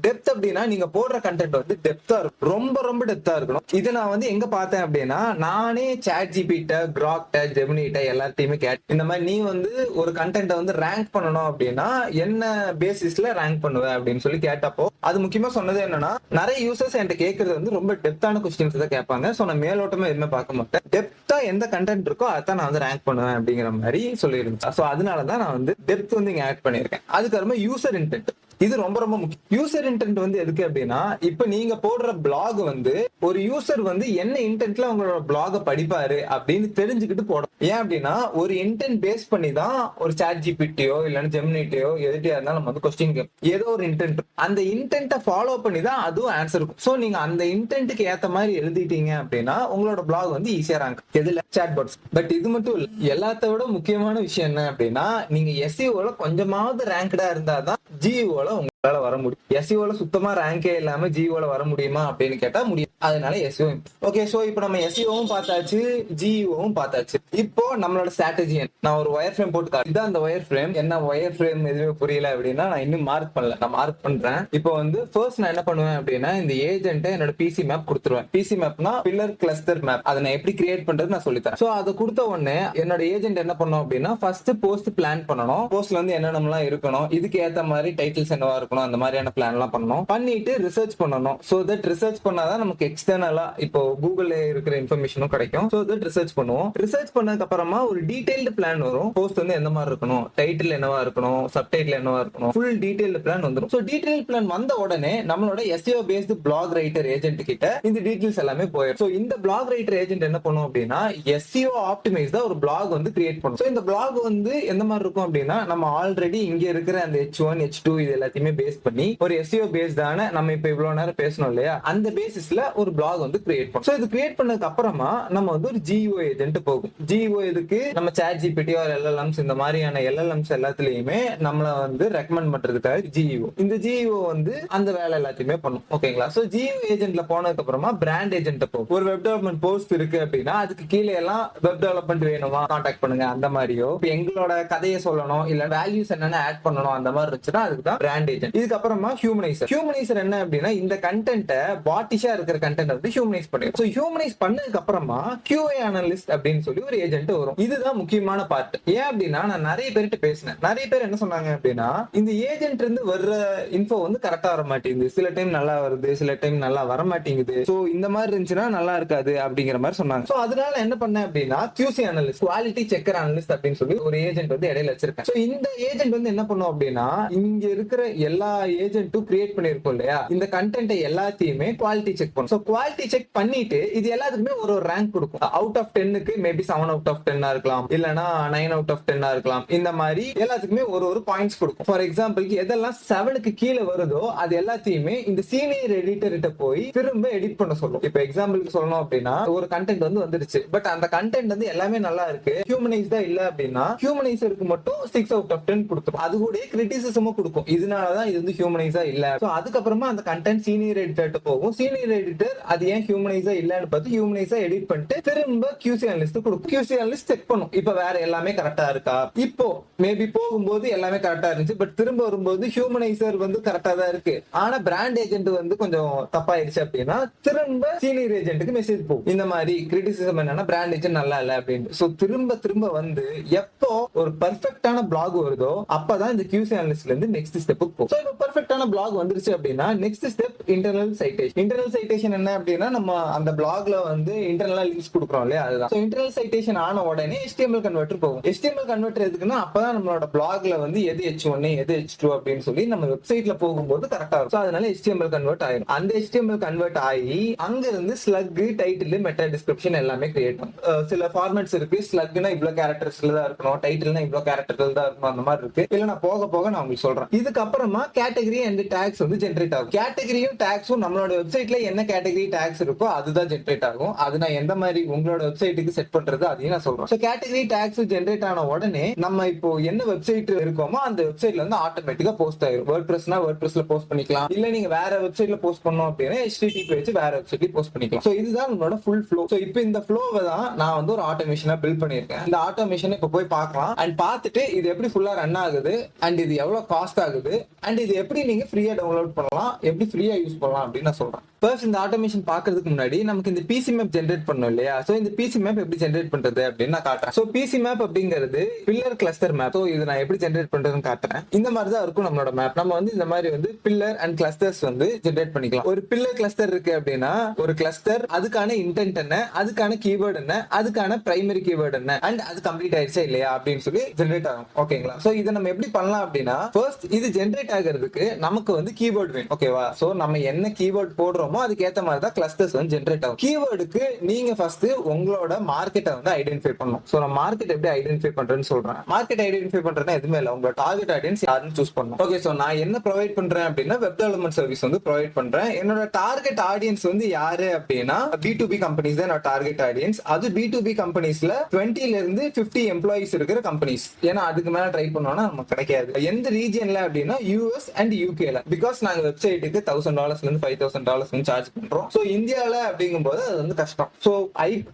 டெப்த் அப்படின்னா நீங்க போடுற கண்டென்ட் வந்து டெப்தா இருக்கும், ரொம்ப டெப்தா இருக்கணும். இதை நான் வந்து எங்க பார்த்தேன் அப்படின்னா நானே சாட் ஜிபிட்ட, கிராக்ட, ஜெமினிட்ட எல்லாத்தையுமே இந்த மாதிரி நீ வந்து ஒரு கண்டென்ட்டை வந்து ரேங்க் பண்ணணும் அப்படின்னா என்ன பேசிஸ்ல ரேங்க் பண்ணுவேன் அப்படின்னு சொல்லி கேட்டப்போ அது முக்கியமா சொன்னது என்னன்னா நிறைய யூசர்ஸ் என்கிட்ட கேட்கறது வந்து ரொம்ப டெப்தான கொஸ்டின்ஸ் தான் கேட்பாங்க. ஸோ நான் மேலோட்டமா எதுவுமே பார்க்க மாட்டேன், டெப்தா எந்த கண்டென்ட் இருக்கோ அதான் நான் வந்து ரேங்க் பண்ணுவேன் அப்படிங்கிற மாதிரி சொல்லியிருந்தேன். ஸோ அதனாலதான் நான் வந்து டெப்த் வந்து இங்க ஆட் பண்ணியிருக்கேன். அதுக்கப்புறமா யூசர் இன்டென்ட், இது ரொம்ப முக்கியம். யூசர் இன்டென்ட் வந்து எதுக்கு அப்படின்னா இப்ப நீங்க போடுற பிளாக் வந்து ஒரு யூசர் வந்து என்ன இன்டென்ட்ல உங்களோட பிளாக படிப்பாரு அப்படின்னு தெரிஞ்சுக்கிட்டு போடும். ஏன் அப்படின்னா ஒரு இன்டென்ட் பேஸ் பண்ணி தான் ஒரு சாட் ஜிபிட்டியோ இல்லைன்னா ஜெமினிட்டியோ எதுட்டியா இருந்தாலும் நம்ம வந்து கொஸ்டின் கேட்போம். ஏதோ ஒரு இன்டென்ட், அந்த இன்டென்ட்டை ஃபாலோ பண்ணி தான் அதுவும் ஆன்சர் இருக்கும். சோ நீங்க அந்த இன்டென்ட்டுக்கு ஏத்த மாதிரி எழுதிட்டீங்க அப்படின்னா உங்களோட பிளாக் வந்து ஈஸியா ரேங்க் எதுல சாட் பாட்ஸ். பட் இது மட்டும் இல்ல, எல்லாத்த விட முக்கியமான விஷயம் என்ன அப்படின்னா நீங்க எஸ்இஓல கொஞ்சமாவது ரேங்க்டா இருந்தாதான் ஜிஓல உங்களால வர முடியும். எஸ்இஓல சுத்தமா ரேங்கே இல்லாம ஜிஓல வர முடியுமா அப்படின்னு கேட்டா முடியும். அதனால எஸ்இஓ. ஓகே, சோ இப்போ நம்ம எஸ்இஓவும் பார்த்தாச்சு, ஜிஓவும் பார்த்தாச்சு. இப்போ நம்மளோட ஸ்ட்ராட்டஜி நான் ஒரு ஒயர் ஃப்ரேம் போட்டு இதான் அந்த ஒயர் ஃப்ரேம். என்ன ஒயர் ஃப்ரேம் எதுவுமே புரியல அப்படின்னா நான் இன்னும் மார்க் பண்ணல, நான் மார்க் பண்றேன். இப்போ வந்து ஃபர்ஸ்ட் நான் என்ன பண்ணுவேன் அப்படின்னா இந்த ஏஜென்ட்டை என்னோட பிசி மேப் கொடுத்துருவேன். பிசி மேப்னா பில்லர் கிளஸ்டர் மேப். அதை நான் எப்படி கிரியேட் பண்றது நான் சொல்லித்தரேன். சோ அதை கொடுத்த உடனே என்னோட ஏஜென்ட் என்ன பண்ணும் அப்படின்னா ஃபர்ஸ்ட் போஸ்ட் பிளான் பண்ணணும். போஸ்ட்ல வந்து என்னென்னலாம் இருக்கணும், இதுக்கு ஏத்த மாதிரி டைட்டில்ஸ் என்னவா இருக்கணும், அந்த மாதிரியான பிளான் எல்லாம் பண்ணணும். பண்ணிட்டு ரிசர்ச் பண்ணணும். சோ தட் ரிசர்ச் பண்ணாதான் நமக்கு எக்ஸ்டர்னலா இப்போ கூகுள்ல இருக்கிற இன்ஃபர்மேஷனும் கிடைக்கும். சோ தட் ரிசர்ச் பண்ணுவோம். ரிசர்ச் பண்ணதுக்கு அப்புறமா ஒரு டீடைல்டு பிளான் வரும். போஸ்ட் வந்து எந்த மாதிரி இருக்கணும், டைட்டில் என்னவா இருக்கணும், சப்டைட்டில் என்னவா இருக்கணும், ஃபுல் டீடைல்டு பிளான் வந்துடும். சோ டீடைல் பிளான் வந்த உடனே நம்மளோட SEO based blog writer agent கிட்ட இந்த டீடைல்ஸ் எல்லாமே போயிடும். சோ இந்த பிளாக் ரைட்டர் ஏஜென்ட் என்ன பண்ணும் அப்படின்னா எஸ்இஓ ஆப்டிமைஸ் தான் ஒரு பிளாக் வந்து கிரியேட் பண்ணும். சோ இந்த பிளாக் வந்து எந்த மாதிரி இருக்கும் அப்படின்னா நம்ம ஆல்ரெடி இங்க இருக்கிற அந்த H1 H2 இது எல்லாத்தையுமே பேஸ் பண்ணி ஒரு எஸ்இஓ பேஸ்டான நம்ம இப்ப இவ்வளவு நேரம் பேசணும் இல்லையா, அந்த பேசிஸ்ல ஒரு பிளாக் வந்து கிரியேட் பண்ணும். சோ இது கிரியேட் பண்ணதுக்கு அப்புறமா நம்ம வந்து ஒரு ஜிஓ ஏஜென்ட் போகும். ஜிஓ இதுக்கு நம்ம சாட் ஜிபிடி ஆர் எல்எல்எம்ஸ் இந்த மாதிரியான எல்எல்எம்ஸ் எல்லாத்துலயுமே நம்மள வந்து ரெக்கமெண்ட் பண்றதுக்காக ஜிஓ, இந்த ஜிஓ வந்து அந்த வேலை எல்லாத்தையுமே பண்ணும். ஓகேங்களா? சோ ஜிஓ ஏஜென்ட்ல போனதுக்கு அப்புறமா பிராண்ட் ஏஜென்ட் போகும். ஒரு வெப் டெவலப்மெண்ட் போஸ்ட் இருக்கு அப்படின்னா அதுக்கு கீழே எல்லாம் வெப் டெவலப்மெண்ட் வேணுமா கான்டாக்ட் பண்ணுங்க அந்த மாதிரியோ, இப்ப எங்களோட கதையை சொல்லணும் இல்ல வேல்யூஸ் என்னென்ன ஆட் பண்ணணும் அந்த மாதிரி இருந்துச்சுன்னா அதுக்கு தான் பிராண்ட் ஏஜென்ட். இதுக்கப்புறமா ஹியூமனைசர். ஹியூமனைசர் என்ன அப்படின்னா இந்த கண்டென்ட்டை பாட்டிஷா இருக்கிற கண்டென்ட் வந்து ஹியூமனைஸ் பண்ணிடும். சோ ஹியூமனைஸ் பண்ணதுக்கு அப்புறமா QA அனலிஸ்ட் அப்படின்னு சொல்லி ஒரு ஏஜென்ட் வரும். இதுதான் முக்கியமான பார்ட். ஏன் அப்படின்னா நான் நிறைய பேர்கிட்ட பேசினேன். நிறைய பேர் என்ன சொன்னாங்க அப்படின்னா இந்த ஏஜென்ட் இருந்து வர்ற இன்ஃபோ வந்து கரெக்டா வர மாட்டேங்குது, சில டைம் நல்லா வருது, சில டைம் நல்லா வர மாட்டேங்குது. சோ இந்த மாதிரி இருந்துச்சுன்னா நல்லா இருக்காது அப்படிங்கிற மாதிரி சொன்னாங்க. சோ அதனால என்ன பண்ணேன் அப்படின்னா QC analyst, quality checker analyst அப்படின்னு சொல்லி ஒரு ஏஜென்ட் வந்து இடையில வச்சிருக்கேன். சோ இந்த ஏஜென்ட் வந்து என்ன பண்ணும் அப்படின்னா இங்க இருக்கிற எல்லா ஏஜென்ட்டும் கிரியேட் பண்ணிருக்கோம் இல்லையா, இந்த கண்டென்ட் எல்லாத்தையுமே குவாலிட்டி செக் பண்ணும். சோ குவாலிட்டி செக் பண்ணிட்டு இது எல்லாத்துக்குமே ஒரு ரேங்க் கொடுக்கும். அவுட் ஆஃப் 10க்கு மேபி 7 அவுட் ஆஃப் 10 இருக்கலாம், இல்லனா 9 அவுட் ஆஃப் 10 இருக்கலாம். இந்த மாதிரி எல்லாத்துக்குமே ஒரு பாயிண்ட்ஸ் கொடுக்கும். ஃபார் எக்ஸாம்பிளுக்கு எதெல்லாம் 7க்கு கீழே வருதோ அது எல்லாத்தையுமே இந்த சீனியர் எடிட்டர் கிட்ட போய் திரும்ப எடிட் பண்ண சொல்லும். இப்ப எக்ஸாம்பிளுக்கு சொல்லணும் அப்படின்னா ஒரு கண்டென்ட் வந்து வந்துருச்சு, பட் அந்த கண்டென்ட் வந்து எல்லாமே நல்லா இருக்கு, ஹியூமனைஸ் தான் இல்ல அப்படின்னா ஹியூமனைசருக்கு மட்டும் 6 அவுட் ஆஃப் 10 கொடுத்துரும். அது கூட கிரிட்டிசிசமும் கொடுக்கும், இதனாலதான் இது வந்து ஹியூமனைஸா இல்ல. சோ அதுக்கப்புறமா அந்த கண்டென்ட் சீனியர் எடிட்டர் போகும். சீனியர் எடிட்டர் அது ஏன் ஹியூமனைஸா இல்லன்னு பார்த்து ஹியூமனைஸா எடிட் பண்ணிட்டு திரும்ப QC அனலிஸ்ட் கொடுக்கும். QC அனலிஸ்ட் செக் பண்ணும் இப்ப வேற எல்லாமே கரெக்டா இருக்கா. இப்போ மேபி போகும்போது எல்லாமே கரெக்டா இருந்துச்சு, பட் திரும்ப வரும்போது ஹியூமனைசர் வந்து கரெக்டா தான் இருக்கு, ஆனா பிராண்ட் ஏஜென்ட் வந்து கொஞ்சம் தப்பாயிருச்சு அப்படின்னா திரும்ப சீனியர் ஏஜென்ட்டுக்கு மெசேஜ் போகும். இந்த மாதிரி கிரிட்டிசிசம் என்னன்னா பிராண்ட் ஏஜென்ட் நல்லா இல்ல அப்படின்னு. சோ திரும்ப வந்து எப்போ ஒரு பெர்ஃபெக்ட்டான பிளாக் வருதோ அப்பதான் இந்த QC அனலிஸ்ட்ல இருந்து நெக்ஸ்ட் ஸ்டெப்புக்கு போகும். ஸோ இப்போ பெர்ஃபெக்டான பிளாக் வந்துருச்சு அப்படின்னா next step internal citation. Internal citation என்ன அப்படின்னா நம்ம அந்த பிளாக்ல வந்து இன்டர்னலா லிங்க்ஸ் கொடுக்குறோம் இல்லையா, அதுதான். ஸோ இன்டர்னல் சைட்டேஷன் ஆன உடனே HTML கன்வெர்ட்டர் போகும். HTML கன்வெர்ட்டர் எதுக்குன்னா அப்பதான் நம்மளோட பிளாக்ல வந்து எது H1 எது H2 அப்படின்னு சொல்லி நம்ம வெப்சைட்ல போகும்போது கரெக்டா இருக்கும். ஸோ அதனால HTML கன்வெர்ட் ஆயிரும். அந்த HTML கன்வெர்ட் ஆகி அங்க இருந்து ஸ்லக், டைட்டில், மெட்டா டிஸ்கிரிப்ஷன் எல்லாமே கிரியேட் பண்ணும். சில ஃபார்மேட்ஸ் இருக்கு. ஸ்லக்னா இவ்வளவு கேரக்டர்ஸ்ல தான் இருக்கணும், டைட்டில்னா இவ்வளவு கேரக்டர்கள் தான் இருக்கணும், அந்த மாதிரி இருக்கு. இல்ல நான் போக போக நான் உங்களுக்கு சொல்றேன். இதுக்கப்புறமா கேட்டகரி அண்ட் டாக்ஸ் வந்து ஜென்ரேட் ஆகும். கேட்டகரியும் டாக்ஸும் நம்மளோட வெப்சைட்ல என்ன கேட்டகரி டாக்ஸ் இருக்கோ அதுதான் ஜென்ரேட் ஆகும். அது நான் எந்த மாதிரி உங்களோட வெப்சைட்டுக்கு செட் பண்றது அதையும் நான் சொல்றேன். ஸோ கேட்டகரி டாக்ஸ் ஜென்ரேட் ஆன உடனே நம்ம இப்போ என்ன வெப்சைட் இருக்கோமோ அந்த வெப்சைட்ல வந்து ஆட்டோமேட்டிக்கா போஸ்ட் ஆயிரும். வேர்ட்பிரஸ்னா வேர்ட்பிரஸ்ல போஸ்ட் பண்ணிக்கலாம். இல்ல நீங்க வேற வெப்சைட்ல போஸ்ட் பண்ணோம் அப்படின்னா HTTP வச்சு வேற வெப்சைட்ல போஸ்ட் பண்ணிக்கலாம். ஸோ இதுதான் நம்மளோட ஃபுல் ஃப்ளோ. ஸோ இப்போ இந்த ஃப்ளோவை தான் நான் வந்து ஒரு ஆட்டோமேஷனா பில்ட் பண்ணிருக்கேன். இந்த ஆட்டோமேஷன் இப்போ போய் பார்க்கலாம் அண்ட் பார்த்துட்டு இது எப்படி ஃபுல்லா ரன் ஆகுது அண்ட் இது எவ்வளவு காஸ்ட் ஆகுது அண்ட் இது எப்படி நீங்க ஃப்ரீயா டவுன்லோட் பண்ணலாம், எப்படி ஃப்ரீயா யூஸ் பண்ணலாம் அப்படின்னு நான் சொல்றேன். ஃபர்ஸ்ட் இந்த ஆட்டோமேஷன் பாக்குறதுக்கு முன்னாடி நமக்கு இந்த பிசி மேப் ஜென்ரேட் பண்ணணும் இல்லையா. சோ இந்த பிசி மேப் எப்படி ஜென்ரேட் பண்றது அப்படின்னு நான் காட்டுறேன். சோ பிசி மேப் அப்படிங்கிறது பில்லர் கிளஸ்டர் மேப். சோ இது நான் எப்படி ஜென்ரேட் பண்றதுன்னு காட்டுறேன். இந்த மாதிரி தான் இருக்கும் நம்மளோட மேப். நம்ம வந்து இந்த மாதிரி வந்து பில்லர் அண்ட் கிளஸ்டர்ஸ் வந்து ஜென்ரேட் பண்ணிக்கலாம். ஒரு பில்லர் கிளஸ்டர் இருக்கு அப்படின்னா ஒரு கிளஸ்டர், அதுக்கான இன்டென்ட் என்ன, அதுக்கான கீவேர்டு என்ன, அதுக்கான பிரைமரி கீவேர்டு என்ன அண்ட் அது கம்ப்ளீட் ஆயிடுச்சா இல்லையா அப்படின்னு சொல்லி ஜென்ரேட் ஆகும். ஓகேங்களா. சோ இதை நம்ம எப்படி பண்ணலாம் அப்படின்னா ஃபர்ஸ்ட் இது ஜென்ரேட் ஆகிறதுக்கு நமக்கு வந்து கீவேர்டு வேணும். ஓகேவா. சோ நம்ம என்ன கீவேர்டு போடுறோமோ அதுக்கு ஏத்த மாதிரி தான் கிளஸ்டர்ஸ் வந்து ஜென்ரேட் ஆகும். கீவேர்டுக்கு நீங்க ஃபர்ஸ்ட் உங்களோட மார்க்கெட்டை வந்து ஐடென்டிஃபை பண்ணணும். சோ நான் மார்க்கெட் எப்படி ஐடென்டிஃபை பண்றேன்னு சொல்றேன். மார்க்கெட் ஐடென்டிஃபை பண்றேன்னா எதுவுமே இல்ல, உங்களோட டார்கெட் ஆடியன்ஸ் யாருன்னு சூஸ் பண்ணணும். ஓகே. சோ நான் என்ன ப்ரொவைட் பண்றேன் அப்படின்னா வெப் டெவலப்மெண்ட் சர்வீஸ் வந்து ப்ரொவைட் பண்றேன். என்னோட டார்கெட் ஆடியன்ஸ் வந்து யாரு அப்படின்னா B2B கம்பெனிஸ் தான் என்னோட டார்கெட் ஆடியன்ஸ். அது B2B கம்பெனிஸ்ல 20ல இருந்து 50 எம்ப்ளாயிஸ் இருக்கிற கம்பெனிஸ். ஏன்னா அதுக்கு மேல ட்ரை பண்ணோம்னா நமக்கு கிடைக்காது. எந்த ரீஜன்ல அப்படின்னா US அண்ட் UKல. பிகாஸ் நாங்க வெப்சைட்டுக்கு $1000 இருந்து $5000 சார்ஜ் பண்றோம். சோ இந்தியால அப்படிங்கும்போது அது வந்து கஷ்டம். சோ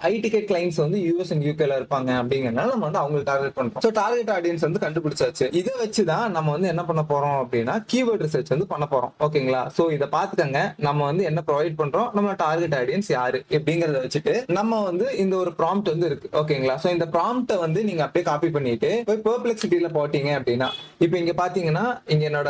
ஐ டிக்கெட் கிளைண்ட்ஸ் வந்து US அண்ட் UKல இருப்பாங்க அப்படிங்கறதுனால நம்ம வந்து அவங்களுக்கு டார்கெட் பண்றோம். சோ டார்கெட் ஆடியன்ஸ் வந்து கண்டுபிடிச்சாச்சு. இதை வச்சுதான் நம்ம வந்து என்ன பண்ண போறோம் அப்படின்னா கீவேர்ட் ரிசர்ச் வந்து பண்ண போறோம். ஓகேங்களா. சோ இதை பாத்துக்கங்க. நம்ம வந்து என்ன ப்ரொவைட் பண்றோம், நம்ம டார்கெட் ஆடியன்ஸ் யாரு அப்படிங்கறத வச்சுட்டு நம்ம வந்து இந்த ஒரு ப்ராம்ப்ட் வந்து இருக்கு. ஓகேங்களா. சோ இந்த ப்ராம்ப்ட வந்து நீங்க அப்படியே காப்பி பண்ணிட்டு போய் பெர்ப்ளெக்சிட்டில போட்டீங்க அப்படின்னா இப்போ இங்க பாத்தீங்கன்னா இங்க என்னோட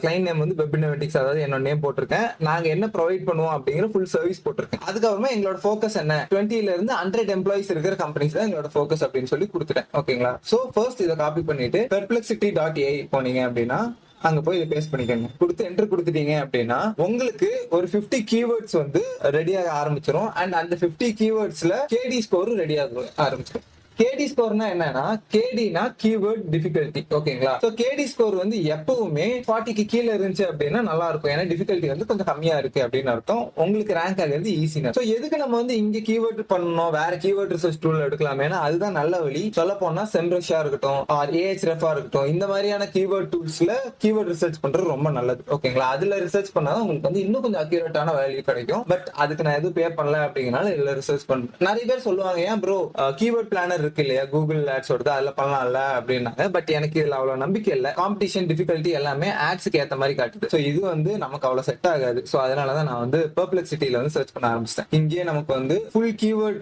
கிளைண்ட் நேம் வந்து வெப் இனோவேட்டிக்ஸ், அதாவது என்னோட நேம் போட்டிருக்கேன். நாங்க என்ன ப்ரொவைட் பண்ணுவோம் அப்படிங்கிற ஃபுல் சர்வீஸ் போட்டிருக்கேன். அதுக்கப்புறமா எங்களோட ஃபோக்கஸ் என்ன, 20ல இருந்து 100 எம்ப்ளாயிஸ் இருக்கிற கம்பெனிஸ் தான் எங்களோட ஃபோக்கஸ் அப்படின்னு சொல்லி கொடுத்துட்டேன். ஓகேங்களா. சோ ஃபர்ஸ்ட் இதை காப்பி பண்ணிட்டு perplexity.ai போனீங்க அப்படின்னா அங்க போய் இதை பேஸ்ட் பண்ணிக்கோங்க. கொடுத்து என்டர் கொடுத்துட்டீங்க அப்படின்னா உங்களுக்கு ஒரு 50 கீவேர்ட்ஸ் வந்து ரெடியாக ஆரம்பிச்சிடும். அண்ட் அந்த 50 கீவேர்ட்ஸ்ல KD ஸ்கோரும் ரெடியாக ஆரம்பிச்சிடும். KD ஸ்கோர்னா என்னன்னா KDனா கீவேர்ட் டிஃபிகல்ட்டி. ஓகேங்களா. சோ KD ஸ்கோர் வந்து எப்பவுமே 40க்கு கீழே இருந்துச்சு அப்படின்னா நல்லா இருக்கும். ஏன்னா டிஃபிகல்ட்டி வந்து கொஞ்சம் கம்மியா இருக்கு அப்படின்னு அர்த்தம். உங்களுக்கு ரேங்க் ஆகிறது ஈஸினா. சோ எதுக்கு நம்ம வந்து இங்க கீவேர்ட் பண்ணணும், வேற கீவேர்ட் ரிசர்ச் டூல் எடுக்கலாம். ஏன்னா அதுதான் நல்ல வழி. சொல்ல போனா செம்ரஷா இருக்கட்டும், AHREF இருக்கட்டும், இந்த மாதிரியான கீவேர்ட் டூல்ஸ்ல கீவேர்ட் ரிசர்ச் பண்றது ரொம்ப நல்லது. ஓகேங்களா. அதுல ரிசர்ச் பண்ணாதான் உங்களுக்கு வந்து இன்னும் கொஞ்சம் அக்யூரேட்டான வேல்யூ கிடைக்கும். பட் அதுக்கு நான் எதுவும் பே பண்ணல அப்படிங்கறனால இதுல ரிசர்ச் பண்றேன். நிறைய பேர் சொல்லுவாங்க, ஏன் ப்ரோ கீவேர்ட் பிளானர் இருக்கு இல்லையா கூகுள் ஆட்ஸ் வருது அதுல பண்ணலாம்ல அப்படின்னாங்க. பட் எனக்கு இதுல அவ்வளவு நம்பிக்கை இல்ல. காம்படிஷன் டிஃபிகல்ட்டி எல்லாமே ஆட்ஸ்க்கு ஏத்த மாதிரி காட்டுது. சோ இது வந்து நமக்கு அவ்வளவு செட் ஆகாது. சோ அதனாலதான் நான் வந்து பெர்ப்ளெக்சிட்டில வந்து சர்ச் பண்ண ஆரம்பிச்சிட்டேன். இங்கே நமக்கு வந்து ஃபுல் கீவேர்ட்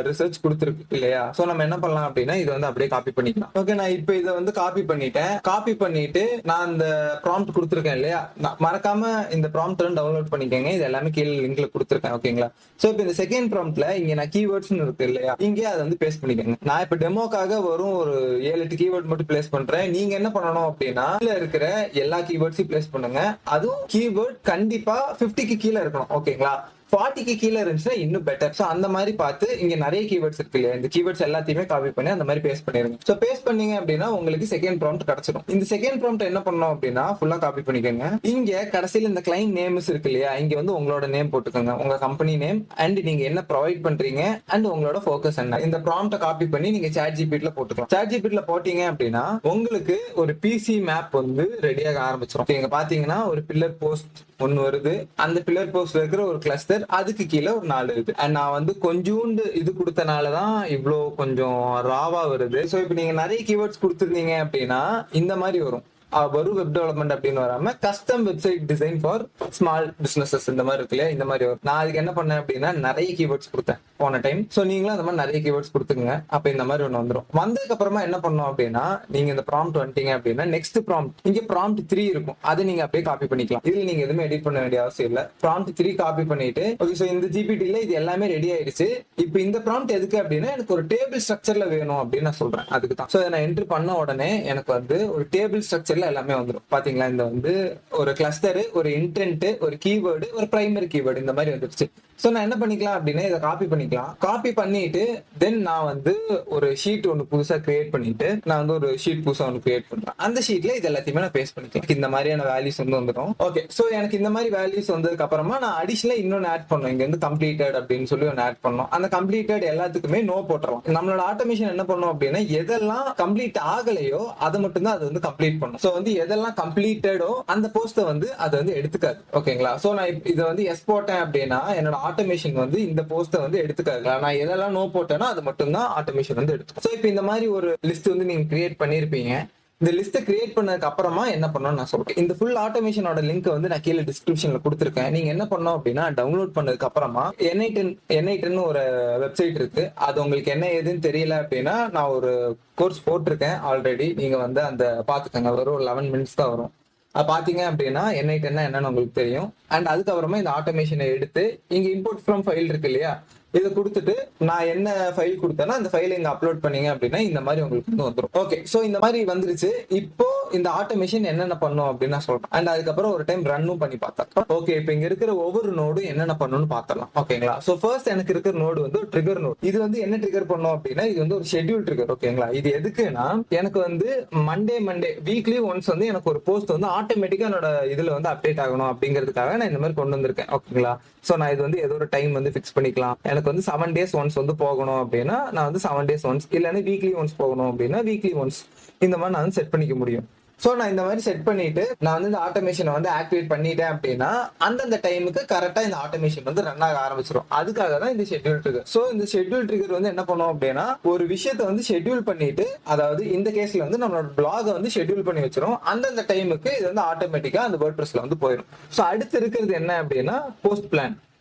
ரிசர்ச் கொடுத்துருக்கு இல்லையா. சோ நம்ம என்ன பண்ணலாம் அப்படின்னா இது வந்து அப்படியே காப்பி பண்ணிக்கலாம். ஓகே. நான் இப்போ இதை வந்து காப்பி பண்ணிட்டேன். காப்பி பண்ணிட்டு நான் இந்த ப்ராம்ப்ட் கொடுத்துருக்கேன் இல்லையா, மறக்காம இந்த ப்ராம்ப்ட் டவுன்லோட் பண்ணிக்கோங்க. இது எல்லாமே கீழே லிங்க்ல கொடுத்துருக்கேன். ஓகேங்களா. சோ இப்போ இந்த செகண்ட் ப்ராம்ப்ட்ல இங்க நான் கீவேர்ட்ஸ் இருக்கு இல்லையா, இங்கே அதை வந்து பேஸ்ட் பண்ணிக்கோங்க. நான் இப்போ டெமோக்காக வரும் ஒரு 7-8 கீவேர்ட் மட்டும் பிளேஸ் பண்றேன். நீங்க என்ன பண்ணணும் அப்படின்னா இதுல இருக்கிற எல்லா கீவேர்ட்ஸையும் பிளேஸ் பண்ணுங்க. அதுவும் கீவேர்ட் கண்டிப்பா 50க்கு கீழே இருக்கணும். ஓகேங்களா. 40க்கு கீழே இருந்துச்சுன்னா இன்னும் பெட்டர். சோ அந்த மாதிரி பார்த்து இங்க நிறைய கீவேர்ட்ஸ் இருக்கு இல்லையா, இந்த கீவேர்ட்ஸ் எல்லாத்தையுமே காப்பி பண்ணி அந்த மாதிரி பேஸ்ட் பண்ணிருங்க. சோ பேஸ்ட் பண்ணீங்க அப்படின்னா உங்களுக்கு செகண்ட் ப்ராம்ப்ட் கிடைச்சிடும். இந்த செகண்ட் ப்ராம்ப்ட் என்ன பண்ணணும் அப்படின்னா ஃபுல்லா காப்பி பண்ணிக்கோங்க. இங்க கடைசியில் இந்த கிளைண்ட் நேம்ஸ் இருக்கு இல்லையா, இங்க வந்து உங்களோட நேம் போட்டுக்கோங்க, உங்க கம்பெனி நேம் அண்ட் நீங்க என்ன ப்ரொவைட் பண்றீங்க அண்ட் உங்களோட ஃபோக்கஸ் என்ன. இந்த ப்ராம்ப்ட காப்பி பண்ணி நீங்க ChatGPT போட்டுக்கலாம். ChatGPT போட்டீங்க அப்படின்னா உங்களுக்கு ஒரு பிசி மேப் வந்து ரெடியாக ஆரம்பிச்சிடும். இங்க பாத்தீங்கன்னா ஒரு பில்லர் போஸ்ட் ஒன்னு வருது. அந்த பில்லர் போஸ்ட்ல இருக்கிற ஒரு கிளஸ்டர், அதுக்கு கீழே ஒரு 4 இருக்கு. அண்ட் நான் வந்து கொஞ்சோண்டு இது கொடுத்தனாலதான் இவ்வளோ கொஞ்சம் ராவா வருது. சோ இப்போ நீங்க நிறைய கீவேர்ட்ஸ் கொடுத்துருந்தீங்க அப்படின்னா இந்த மாதிரி வரும். வரும் வெப் டெவலப்மெண்ட் அப்படின்னு வராம custom website design for small businesses இந்த மாதிரி இருக்கு இல்லையா, இந்த மாதிரி வரும். நான் அதுக்கு என்ன பண்ணேன் அப்படின்னா நிறைய கீவேர்ட்ஸ் கொடுத்தேன் போன டைம். ஸோ நீங்களும் அந்த மாதிரி நிறைய கீவேர்ட்ஸ் கொடுத்துங்க, அப்ப இந்த மாதிரி ஒன்று வந்துடும். வந்ததுக்கு அப்புறமா என்ன பண்ணோம் அப்படின்னா, நீங்க இந்த ப்ராம்ப்ட் வந்துட்டீங்க அப்படின்னா நெக்ஸ்ட் ப்ராம்ப்ட் இங்க ப்ராம்ப்ட் 3 இருக்கும், அதை நீங்க அப்படியே காப்பி பண்ணிக்கலாம். இதுல நீங்க எதுவுமே எடிட் பண்ண வேண்டிய அவசியம் இல்லை. ப்ராம்ப்ட் 3 காப்பி பண்ணிட்டு ஓகே, ஸோ இந்த ஜிபிடில இது எல்லாமே ரெடி ஆயிடுச்சு. இப்போ இந்த ப்ராம்ப்ட் எதுக்கு அப்படின்னா எனக்கு ஒரு டேபிள் ஸ்ட்ரக்சர்ல வேணும் அப்படின்னு நான் சொல்றேன், அதுக்கு தான். ஸோ நான் என்ட்ரி பண்ண உடனே எனக்கு வந்து ஒரு டேபிள் ஸ்ட்ரக்சர்ல எல்லாமே வந்துடும். பாத்தீங்களா, இந்த வந்து ஒரு கிளஸ்டர், ஒரு இன்டென்ட், ஒரு கீவேர்டு, ஒரு பிரைமரி கீவேர்டு இந்த மாதிரி வந்துருச்சு. சோ நான் என்ன பண்ணிக்கலாம் அப்படின்னா இதை காப்பி பண்ணிக்கலாம். காப்பி பண்ணிட்டு தென் நான் வந்து ஒரு ஷீட் ஒன்று புதுசா கிரியேட் பண்ணிட்டு நான் வந்து ஒரு ஷீட் புதுசா ஒன்று கிரியேட் பண்றேன். அந்த ஷீட்ல இது எல்லாத்தையுமே நான் பேஸ்ட் பண்ணிக்கலாம். இந்த மாதிரியான வேல்யூஸ் வந்து வந்துடும். ஓகே, சோ எனக்கு இந்த மாதிரி வேல்யூஸ் வந்ததுக்கு அப்புறமா நான் அடிஷனலா இன்னொன்னு ஆட் பண்ணோம். இங்க வந்து கம்ப்ளீட்டட் அப்படின்னு சொல்லி ஒன்று ஆட் பண்ணோம். அந்த கம்ப்ளீட்டட் எல்லாத்துக்குமே நோ போட்டுறலாம். நம்மளோட ஆட்டோமேஷன் என்ன பண்ணோம் அப்படின்னா எதெல்லாம் கம்ப்ளீட் ஆகலையோ அதை மட்டும் தான் அது வந்து கம்ப்ளீட் பண்ணும். சோ வந்து எதெல்லாம் கம்ப்ளீட்டடோ அந்த போஸ்ட்டை வந்து அதை வந்து எடுத்துக்காது. ஓகேங்களா, சோ நான் இதை வந்து எஸ் போட்டேன் அப்படின்னா என்னோட ஆட்டோமேஷன் வந்து இந்த போஸ்ட்டை வந்து எடுத்துக்காது. நான் எதெல்லாம் நோ போட்டேனோ அது மட்டும் தான் ஆட்டோமேஷன் வந்து எடுத்துக்கும். சோ இப்போ இந்த மாதிரி ஒரு லிஸ்ட் வந்து நீங்க கிரியேட் பண்ணிருப்பீங்க. இந்த லிஸ்ட்டை கிரியேட் பண்ணதுக்கு அப்புறமா என்ன பண்ணணும்னு நான் சொல்றேன். இந்த ஃபுல் ஆட்டோமேஷனோட லிங்க் வந்து நான் கீழே டிஸ்கிரிப்ஷன்ல கொடுத்துருக்கேன். நீங்க என்ன பண்ணணும் அப்படின்னா டவுன்லோட் பண்ணதுக்கு அப்புறமா N8 ஒரு வெப்சைட் இருக்கு. அது உங்களுக்கு என்ன ஏதுன்னு தெரியல அப்படின்னா நான் ஒரு கோர்ஸ் போட்டிருக்கேன் ஆல்ரெடி. நீங்க வந்து அந்த பாத்துக்கங்க, வரும் 11 மினிட்ஸ் தான் வரும். பாத்தீங்க அப்படின்னா N8 என்னன்னு உங்களுக்கு தெரியும். அண்ட் அதுக்கப்புறமா இந்த ஆட்டோமேஷனை எடுத்து இங்க இம்போர்ட் ஃப்ரம் ஃபைல் இருக்கு இல்லையா, இதை கொடுத்துட்டு நான் என்ன ஃபைல் கொடுத்தேன்னா அந்த ஃபைலை இங்க அப்லோட் பண்ணீங்க அப்படின்னா இந்த மாதிரி உங்களுக்கு வந்து வந்துடும். ஓகே, சோ இந்த மாதிரி வந்துருச்சு. இப்போ இந்த ஆட்டோமேஷன் என்னென்ன பண்ணும் அப்படின்னு நான் சொல்றேன். அண்ட் அதுக்கப்புறம் ஒரு டைம் ரன்னும் பண்ணி பார்த்தா ஓகே. இப்போ இங்க இருக்கிற ஒவ்வொரு நோடும் என்னென்ன பண்ணணும்னு பார்த்தலாம். ஓகேங்களா, சோ ஃபர்ஸ்ட் எனக்கு இருக்கிற நோடு வந்து ஒரு ட்ரிகர் நோட். இது வந்து என்ன ட்ரிகர் பண்ணும் அப்படின்னா இது வந்து ஒரு ஷெட்யூல் ட்ரிகர். ஓகேங்களா, இது எதுக்குன்னா எனக்கு வந்து மண்டே வீக்லி ஒன்ஸ் வந்து எனக்கு ஒரு போஸ்ட் வந்து ஆட்டோமேட்டிக்கா என்னோட இதுல வந்து அப்டேட் ஆகணும் அப்படிங்கிறதுக்காக நான் இந்த மாதிரி கொண்டு வந்திருக்கேன். ஓகேங்களா, சோ நான் இது வந்து ஏதோ ஒரு டைம் வந்து ஃபிக்ஸ் பண்ணிக்கலாம். எனக்கு வந்து 7 days ஒன்ஸ் வந்து போகணும் அப்படின்னா நான் வந்து 7 days ஒன்ஸ், இல்லைன்னா வீக்லி ஒன்ஸ் போகணும் அப்படின்னா வீக்லி ஒன்ஸ், இந்த மாதிரி நான் வந்து செட் பண்ணிக்க முடியும். சோ நான் இந்த மாதிரி செட் பண்ணிட்டு நான் வந்து இந்த ஆட்டோமேஷனை வந்து ஆக்டிவேட் பண்ணிட்டேன் அப்படின்னா அந்தந்த டைமுக்கு கரெக்டா இந்த ஆட்டோமேஷன் வந்து ரன் ஆக ஆரம்பிச்சிடும். அதுக்காக தான் இந்த ஷெட்யூல் ட்ரிகர். சோ இந்த ஷெட்யூல் ட்ரிகர் வந்து என்ன பண்ணும் அப்படின்னா ஒரு விஷயத்தை வந்து ஷெட்யூல் பண்ணிட்டு, அதாவது இந்த கேஸ்ல வந்து நம்மளோட பிளாக வந்து ஷெட்யூல் பண்ணி வச்சிரும். அந்தந்த டைமுக்கு இது வந்து ஆட்டோமேட்டிக்கா அந்த வேர்ட்பிரஸ்ல வந்து போயிடும். சோ அடுத்து இருக்கிறது என்ன அப்படின்னா போஸ்ட் பிளான்.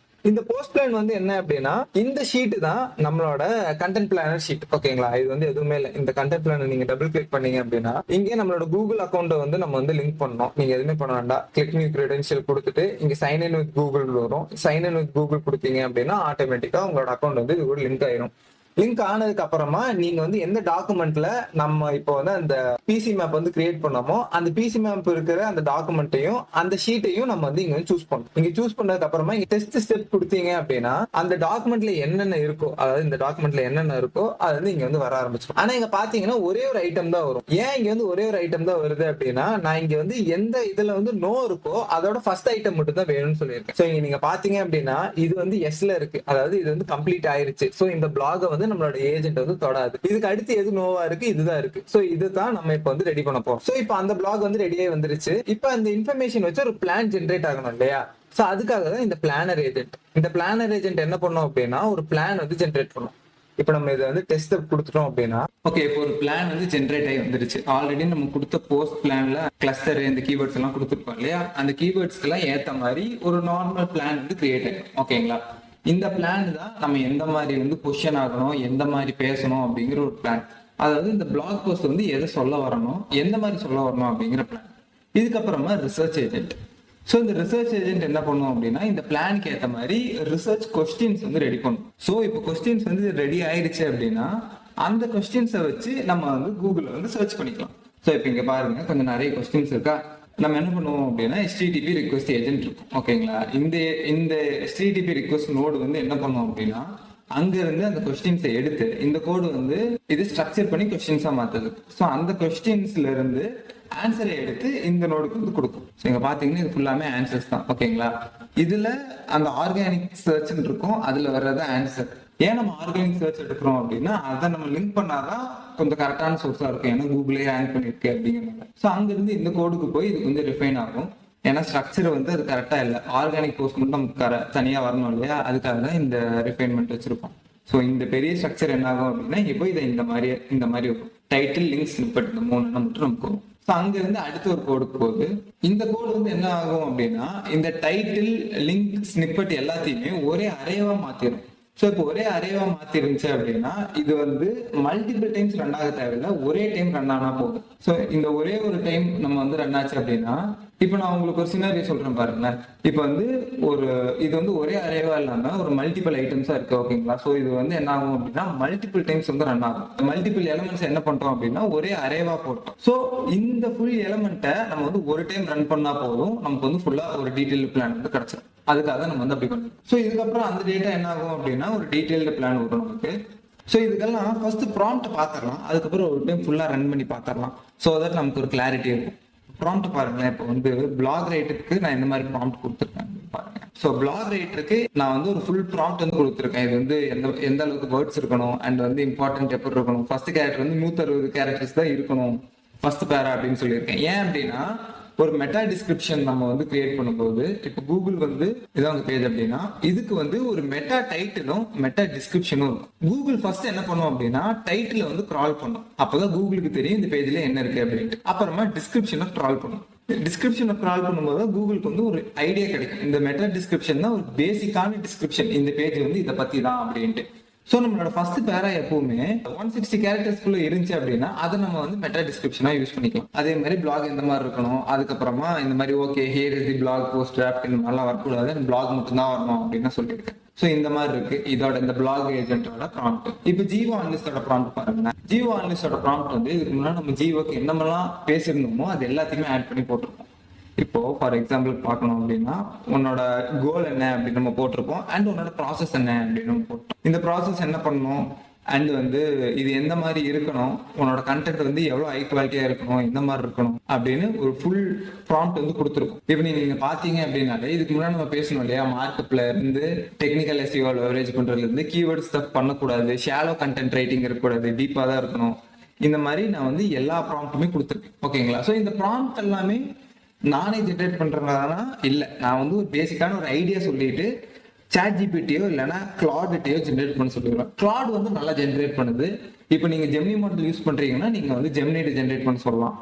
இந்த போஸ்ட் பிளான் வந்து என்ன அப்படின்னா இந்த ஷீட் தான் நம்மளோட கண்டென்ட் பிளானர் ஷீட். ஓகேங்களா, இது வந்து எதுவுமே இல்லை. இந்த கண்டென்ட் பிளானர் நீங்க டபுள் கிளிக் பண்ணீங்க அப்படின்னா இங்கே நம்மளோட கூகுள் அக்கௌண்ட் வந்து நம்ம வந்து லிங்க் பண்ணோம். நீங்க எதுவுமே பண்ண வேண்டாம். கிளிக் நியூ கிரெடென்ஷியல் கொடுத்துட்டு இங்க சைன் இன் வித் கூகுள் வரும். சைன் இன் வித் கூகுள் கொடுத்தீங்க அப்படின்னா ஆட்டோமேட்டிக்கா உங்களோட அக்கௌண்ட் வந்து இது கூட லிங்க் ஆயிரும். லிங்க் ஆனதுக்கு அப்புறமா நீங்க வந்து எந்த டாக்குமெண்ட்ல நம்ம இப்போ வந்து அந்த பிசி மேப் வந்து கிரியேட் பண்ணோமோ அந்த பிசி மேப் இருக்கிற அந்த டாக்குமெண்ட்டையும் அந்த ஷீட்டையும் நம்ம வந்து இங்க சூஸ் பண்ணணும். இங்க சூஸ் பண்ணதுக்கு அப்புறமா இங்க டெஸ்ட் ஸ்டெப் கொடுத்தீங்க அப்படின்னா அந்த டாக்குமெண்ட்ல என்னென்ன இருக்கோ, அதாவது இந்த டாக்குமெண்ட்ல என்னென்ன இருக்கோ அது வந்து இங்க வந்து வர ஆரம்பிச்சிடும். ஆனா இங்க பாத்தீங்கன்னா ஒரே ஒரு ஐட்டம் தான் வரும். ஏன் இங்க வந்து ஒரே ஒரு ஐட்டம் தான் வருது அப்படின்னா நான் இங்க வந்து எந்த இதுல வந்து நோ இருக்கோ அதோட ஃபர்ஸ்ட் ஐட்டம் மட்டும் தான் வேணும்னு சொல்லியிருக்கேன். சோ இங்க நீங்க பாத்தீங்க அப்படின்னா இது வந்து எஸ்ல இருக்கு, அதாவது இது வந்து கம்ப்ளீட் ஆயிருச்சு. சோ இந்த பிளாக வந்து நம்மளோட ஏஜென்ட் வந்து தொடாது. இதுக்கு அடுத்து எது நோவா இருக்கு, இதுதான் இருக்கு. சோ இதுதான் நம்ம இப்ப வந்து ரெடி பண்ண போறோம். சோ இப்போ அந்த பிளாக் வந்து ரெடியாகி வந்துருச்சு. இப்போ அந்த இன்ஃபர்மேஷன் வச்சு ஒரு பிளான் ஜென்ரேட் ஆகணும் இல்லையா, சோ அதுக்காக தான் இந்த பிளானர் ஏஜென்ட். இந்த பிளானர் ஏஜென்ட் என்ன பண்ணும் அப்படின்னா ஒரு பிளான் வந்து ஜென்ரேட் பண்ணும். இப்போ நம்ம இதை வந்து டெஸ்ட் கொடுத்துட்டோம் அப்படின்னா ஓகே, இப்போ ஒரு பிளான் வந்து ஜென்ரேட் ஆகி வந்துருச்சு. ஆல்ரெடி நம்ம கொடுத்த போஸ்ட் பிளான்ல கிளஸ்டர் இந்த கீவேர்ட்ஸ் எல்லாம் கொடுத்துருக்கோம் இல்லையா, அந்த கீவேர்ட்ஸ்க்கு எல்லாம் ஏத்த மாதிரி ஒரு நார்மல் பிளான் வந்து கிரியேட் ஆகும். ஓகேங்களா, இந்த பிளான் தான் நம்ம எந்த மாதிரி வந்து பொசிஷன் ஆகணும், எந்த மாதிரி பேசணும் அப்படிங்கிற ஒரு பிளான். அதாவது இந்த பிளாக் போஸ்ட் வந்து எதை சொல்ல வரணும், எந்த மாதிரி சொல்ல வரணும் அப்படிங்கிற பிளான். இதுக்கப்புறமா ரிசர்ச் ஏஜென்ட். ஸோ இந்த ரிசர்ச் ஏஜென்ட் என்ன பண்ணும் அப்படின்னா இந்த பிளானுக்கு ஏற்ற மாதிரி ரிசர்ச் கொஸ்டின்ஸ் வந்து ரெடி பண்ணும். ஸோ இப்போ கொஸ்டின்ஸ் வந்து ரெடி ஆயிடுச்சு அப்படின்னா அந்த கொஸ்டின்ஸை வச்சு நம்ம வந்து கூகுளில் வந்து சர்ச் பண்ணிக்கலாம். ஸோ இப்போ இங்கே பாருங்க கொஞ்சம் நிறைய கொஸ்டின்ஸ் இருக்கா. நம்ம என்ன பண்ணுவோம் அப்படின்னா HTTP ரிக்வெஸ்ட் ஏஜென்ட் இருக்கும். ஓகேங்களா, இந்த HTTP ரிக்வெஸ்ட் நோடு வந்து என்ன பண்ணுவோம் அப்படின்னா அங்க இருந்து அந்த கொஸ்டின்ஸை எடுத்து இந்த கோடு வந்து இது ஸ்ட்ரக்சர் பண்ணி கொஸ்டின்ஸா மாத்துது. ஸோ அந்த கொஸ்டின்ஸ்ல இருந்து ஆன்சரை எடுத்து இந்த நோடுக்கு வந்து கொடுக்கும். ஸோ இங்க பாத்தீங்கன்னா இது ஃபுல்லாமே ஆன்சர்ஸ் தான். ஓகேங்களா, இதுல அந்த ஆர்கானிக் சர்ச் இருக்கும், அதுல வர்றது ஆன்சர். ஏன் நம்ம ஆர்கானிக் சர்ச் எடுக்கிறோம் அப்படின்னா அதை நம்ம லிங்க் பண்ணாதான் கொஞ்சம் கரெக்டான சோர்ஸா இருக்கும். ஏன்னா கூகுளே ஹேங் பண்ணிருக்கு அப்படிங்கிறனால. ஸோ அங்கிருந்து இந்த கோடுக்கு போய் இது கொஞ்சம் ரிஃபைன் ஆகும். ஏன்னா ஸ்ட்ரக்சர் வந்து அது கரெக்டா இல்லை. ஆர்கானிக் போஸ்ட் மட்டும் நமக்கு தனியா வரணும் இல்லையா, அதுக்காக தான் இந்த ரிஃபைன்மெண்ட் வச்சிருக்கோம். ஸோ இந்த பெரிய ஸ்ட்ரக்சர் என்ன ஆகும் அப்படின்னா இப்போ இதை இந்த மாதிரி டைட்டில் லிங்க் ஸ்னிப்பெட் இந்த 3 மட்டும் நமக்கு வரும். ஸோ அங்க இருந்து அடுத்த ஒரு கோடுக்கு போகுது. இந்த கோடு வந்து என்ன ஆகும் அப்படின்னா இந்த டைட்டில், லிங்க், ஸ்னிப்பெட் எல்லாத்தையுமே ஒரே அரேவா மாத்திரும். ஸோ இப்போ ஒரே அரேவா மாத்தி இருந்துச்சு அப்படின்னா இது வந்து மல்டிபிள் டைம்ஸ் ரன் ஆக தேவையில்லை, ஒரே டைம் ரன் ஆனா போதும். ஸோ இந்த ஒரே ஒரு டைம் நம்ம வந்து ரன் ஆச்சு அப்படின்னா, இப்போ நான் உங்களுக்கு ஒரு சினாரியோ சொல்றேன் பாருங்களேன். இப்போ வந்து இது வந்து ஒரே அரேவா இல்லாம ஒரு மல்டிபிள் ஐட்டம்ஸா இருக்கு, ஓகேங்களா? ஸோ இது வந்து என்ன ஆகும் அப்படின்னா மல்டிபிள் டைம்ஸ் வந்து ரன் ஆகும். மல்டிபிள் எலமெண்ட்ஸ் என்ன பண்றோம் அப்படின்னா ஒரே அரேவா போட்டோம். ஸோ இந்த ஃபுல் எலமெண்ட்டை நம்ம வந்து ஒரு டைம் ரன் பண்ணா போதும், நமக்கு வந்து ஃபுல்லா ஒரு டீடைல் பிளான் வந்து கிடைச்சிடும். அதுக்காக நம்ம வந்து அப்படி பண்ணுவோம். ஸோ இதுக்கப்புறம் அந்த டேட்டா என்ன ஆகும் அப்படின்னா ஒரு டீடைல்டு பிளான் வரும் நமக்கு. ஸோ இதுக்கெல்லாம் ஃபர்ஸ்ட் ப்ராம்ப்ட் பார்த்துடலாம், அதுக்கப்புறம் ஒரு டைம் ஃபுல்லாக ரன் பண்ணி பார்த்துடலாம். ஸோ தட் நமக்கு ஒரு கிளாரிட்டி இருக்கும். ப்ராம்ப்ட் பாருங்களேன். இப்போ வந்து பிளாக் ரைட்டருக்கு நான் இந்த மாதிரி ப்ராம்ப்ட் கொடுத்துருக்கேன் பாருங்க. ஸோ பிளாக் ரைட்டருக்கு நான் வந்து ஒரு ஃபுல் ப்ராம்ப்ட் வந்து கொடுத்துருக்கேன். இது வந்து எந்த அளவுக்கு வேர்ட்ஸ் இருக்கணும் அண்ட் வந்து இம்பார்ட்டன்ட் எப்படி இருக்கணும், ஃபர்ஸ்ட் கேரக்டர் வந்து 160 கேரக்டர்ஸ் தான் இருக்கணும் ஃபர்ஸ்ட் பேரா அப்படின்னு சொல்லியிருக்கேன். ஏன் அப்படின்னா ஒரு மெட்டா டிஸ்கிரிப்ஷன் நம்ம வந்து கிரியேட் பண்ணும்போது, இப்போ கூகுள் வந்து இதான் உங்க பேஜ் அப்படின்னா இதுக்கு வந்து ஒரு மெட்டா டைட்டிலும் மெட்டா டிஸ்கிரிப்ஷனும் இருக்கும். கூகுள் ஃபர்ஸ்ட் என்ன பண்ணும் அப்படின்னா டைட்டில் வந்து கிரால் பண்ணும், அப்பதான் கூகுளுக்கு தெரியும் இந்த பேஜ்ல என்ன இருக்கு அப்படின்ட்டு. அப்புறமா டிஸ்கிரிப்ஷனை கிரால் பண்ணும். டிஸ்கிரிப்ஷனை கிரால் பண்ணும்போது கூகுளுக்கு வந்து ஒரு ஐடியா கிடைக்கும், இந்த மெட்டா டிஸ்கிரிப்ஷன் தான் ஒரு பேசிக்கான டிஸ்கிரிப்ஷன், இந்த பேஜ் வந்து இதை பத்தி தான் அப்படின்ட்டு. ஸோ நம்மளோட ஃபர்ஸ்ட் பேரா எப்பவுமே 160 கேரக்டர்ஸ்குள்ள இருந்துச்சு அப்படின்னா அதை நம்ம வந்து மெட்டா டிஸ்கிரிப்ஷனா யூஸ் பண்ணிக்கலாம். அதே மாதிரி பிளாக் இந்த மாதிரி இருக்கணும், அதுக்கப்புறமா இந்த மாதிரி okay here is the blog post draft இந்த மாதிரிலாம் வரக்கூடாது, பிளாக் மட்டும் தான் வரணும் அப்படின்னு சொல்லியிருக்கேன். ஸோ இந்த மாதிரி இருக்கு இதோட இந்த பிளாக் ஏஜென்ட்டோட ப்ராம்ப்ட். இப்போ ஜியோ அனலிஸ்டோட ப்ராம்ப்ட் பாருங்க. ஜியோ அனலிஸ்டோட ப்ராம்ப்ட் வந்து இதுக்கு முன்னாடி நம்ம ஜியோக்கு என்னமெல்லாம் பேசியிருந்தோமோ அது எல்லாத்தையுமே ஆட் பண்ணி போட்டிருக்கோம். இப்போ ஃபார் எக்ஸாம்பிள் பார்க்கணும் அப்படின்னா உன்னோட கோல் என்ன அப்படின்னு நம்ம போட்டிருப்போம் அண்ட் உன்னோட ப்ராசஸ் என்ன அப்படின்னு நம்ம போட்டோம். இந்த ப்ராசஸ் என்ன பண்ணணும் அண்ட் வந்து இது எந்த மாதிரி இருக்கணும், உன்னோட கண்டென்ட் வந்து எவ்வளோ ஹை குவாலிட்டியா இருக்கணும், எந்த மாதிரி இருக்கணும் அப்படின்னு ஒரு ஃபுல் ப்ராம்ப்ட் வந்து கொடுத்துருக்கோம். இப்போ நீங்க பாத்தீங்க அப்படின்னாலே இதுக்கு முன்னாடி நம்ம பேசணும் இல்லையா, மார்க்கெட்ல இருந்து டெக்னிக்கல் எஸ்இஓ லெவரேஜ் பண்றதுல இருந்து கீவேர்ட் ஸ்டஃப் பண்ணக்கூடாது, ஷாலோ கண்டென்ட் ரைட்டிங் இருக்கக்கூடாது, டீப்பா தான் இருக்கணும். இந்த மாதிரி நான் வந்து எல்லா ப்ராம்ப்ட்டுமே கொடுத்துருக்கேன், ஓகேங்களா? ஸோ இந்த ப்ராம்ப்ட் எல்லாமே நானே ஜென்ரேட் பண்றதுனா இல்ல, நான் வந்து ஒரு பேசிக்கான ஒரு ஐடியா சொல்லிட்டு சாட் ஜிபிடியோ இல்லைன்னா கிளாட்டையோ ஜென்ரேட் பண்ண சொல்லிடுவேன். கிளாட் வந்து நல்லா ஜென்ரேட் பண்ணுது. இப்போ நீங்க ஜெமினி மாடல் யூஸ் பண்றீங்கன்னா நீங்க வந்து ஜெமினிட்ட ஜென்ரேட் பண்ண சொல்லலாம்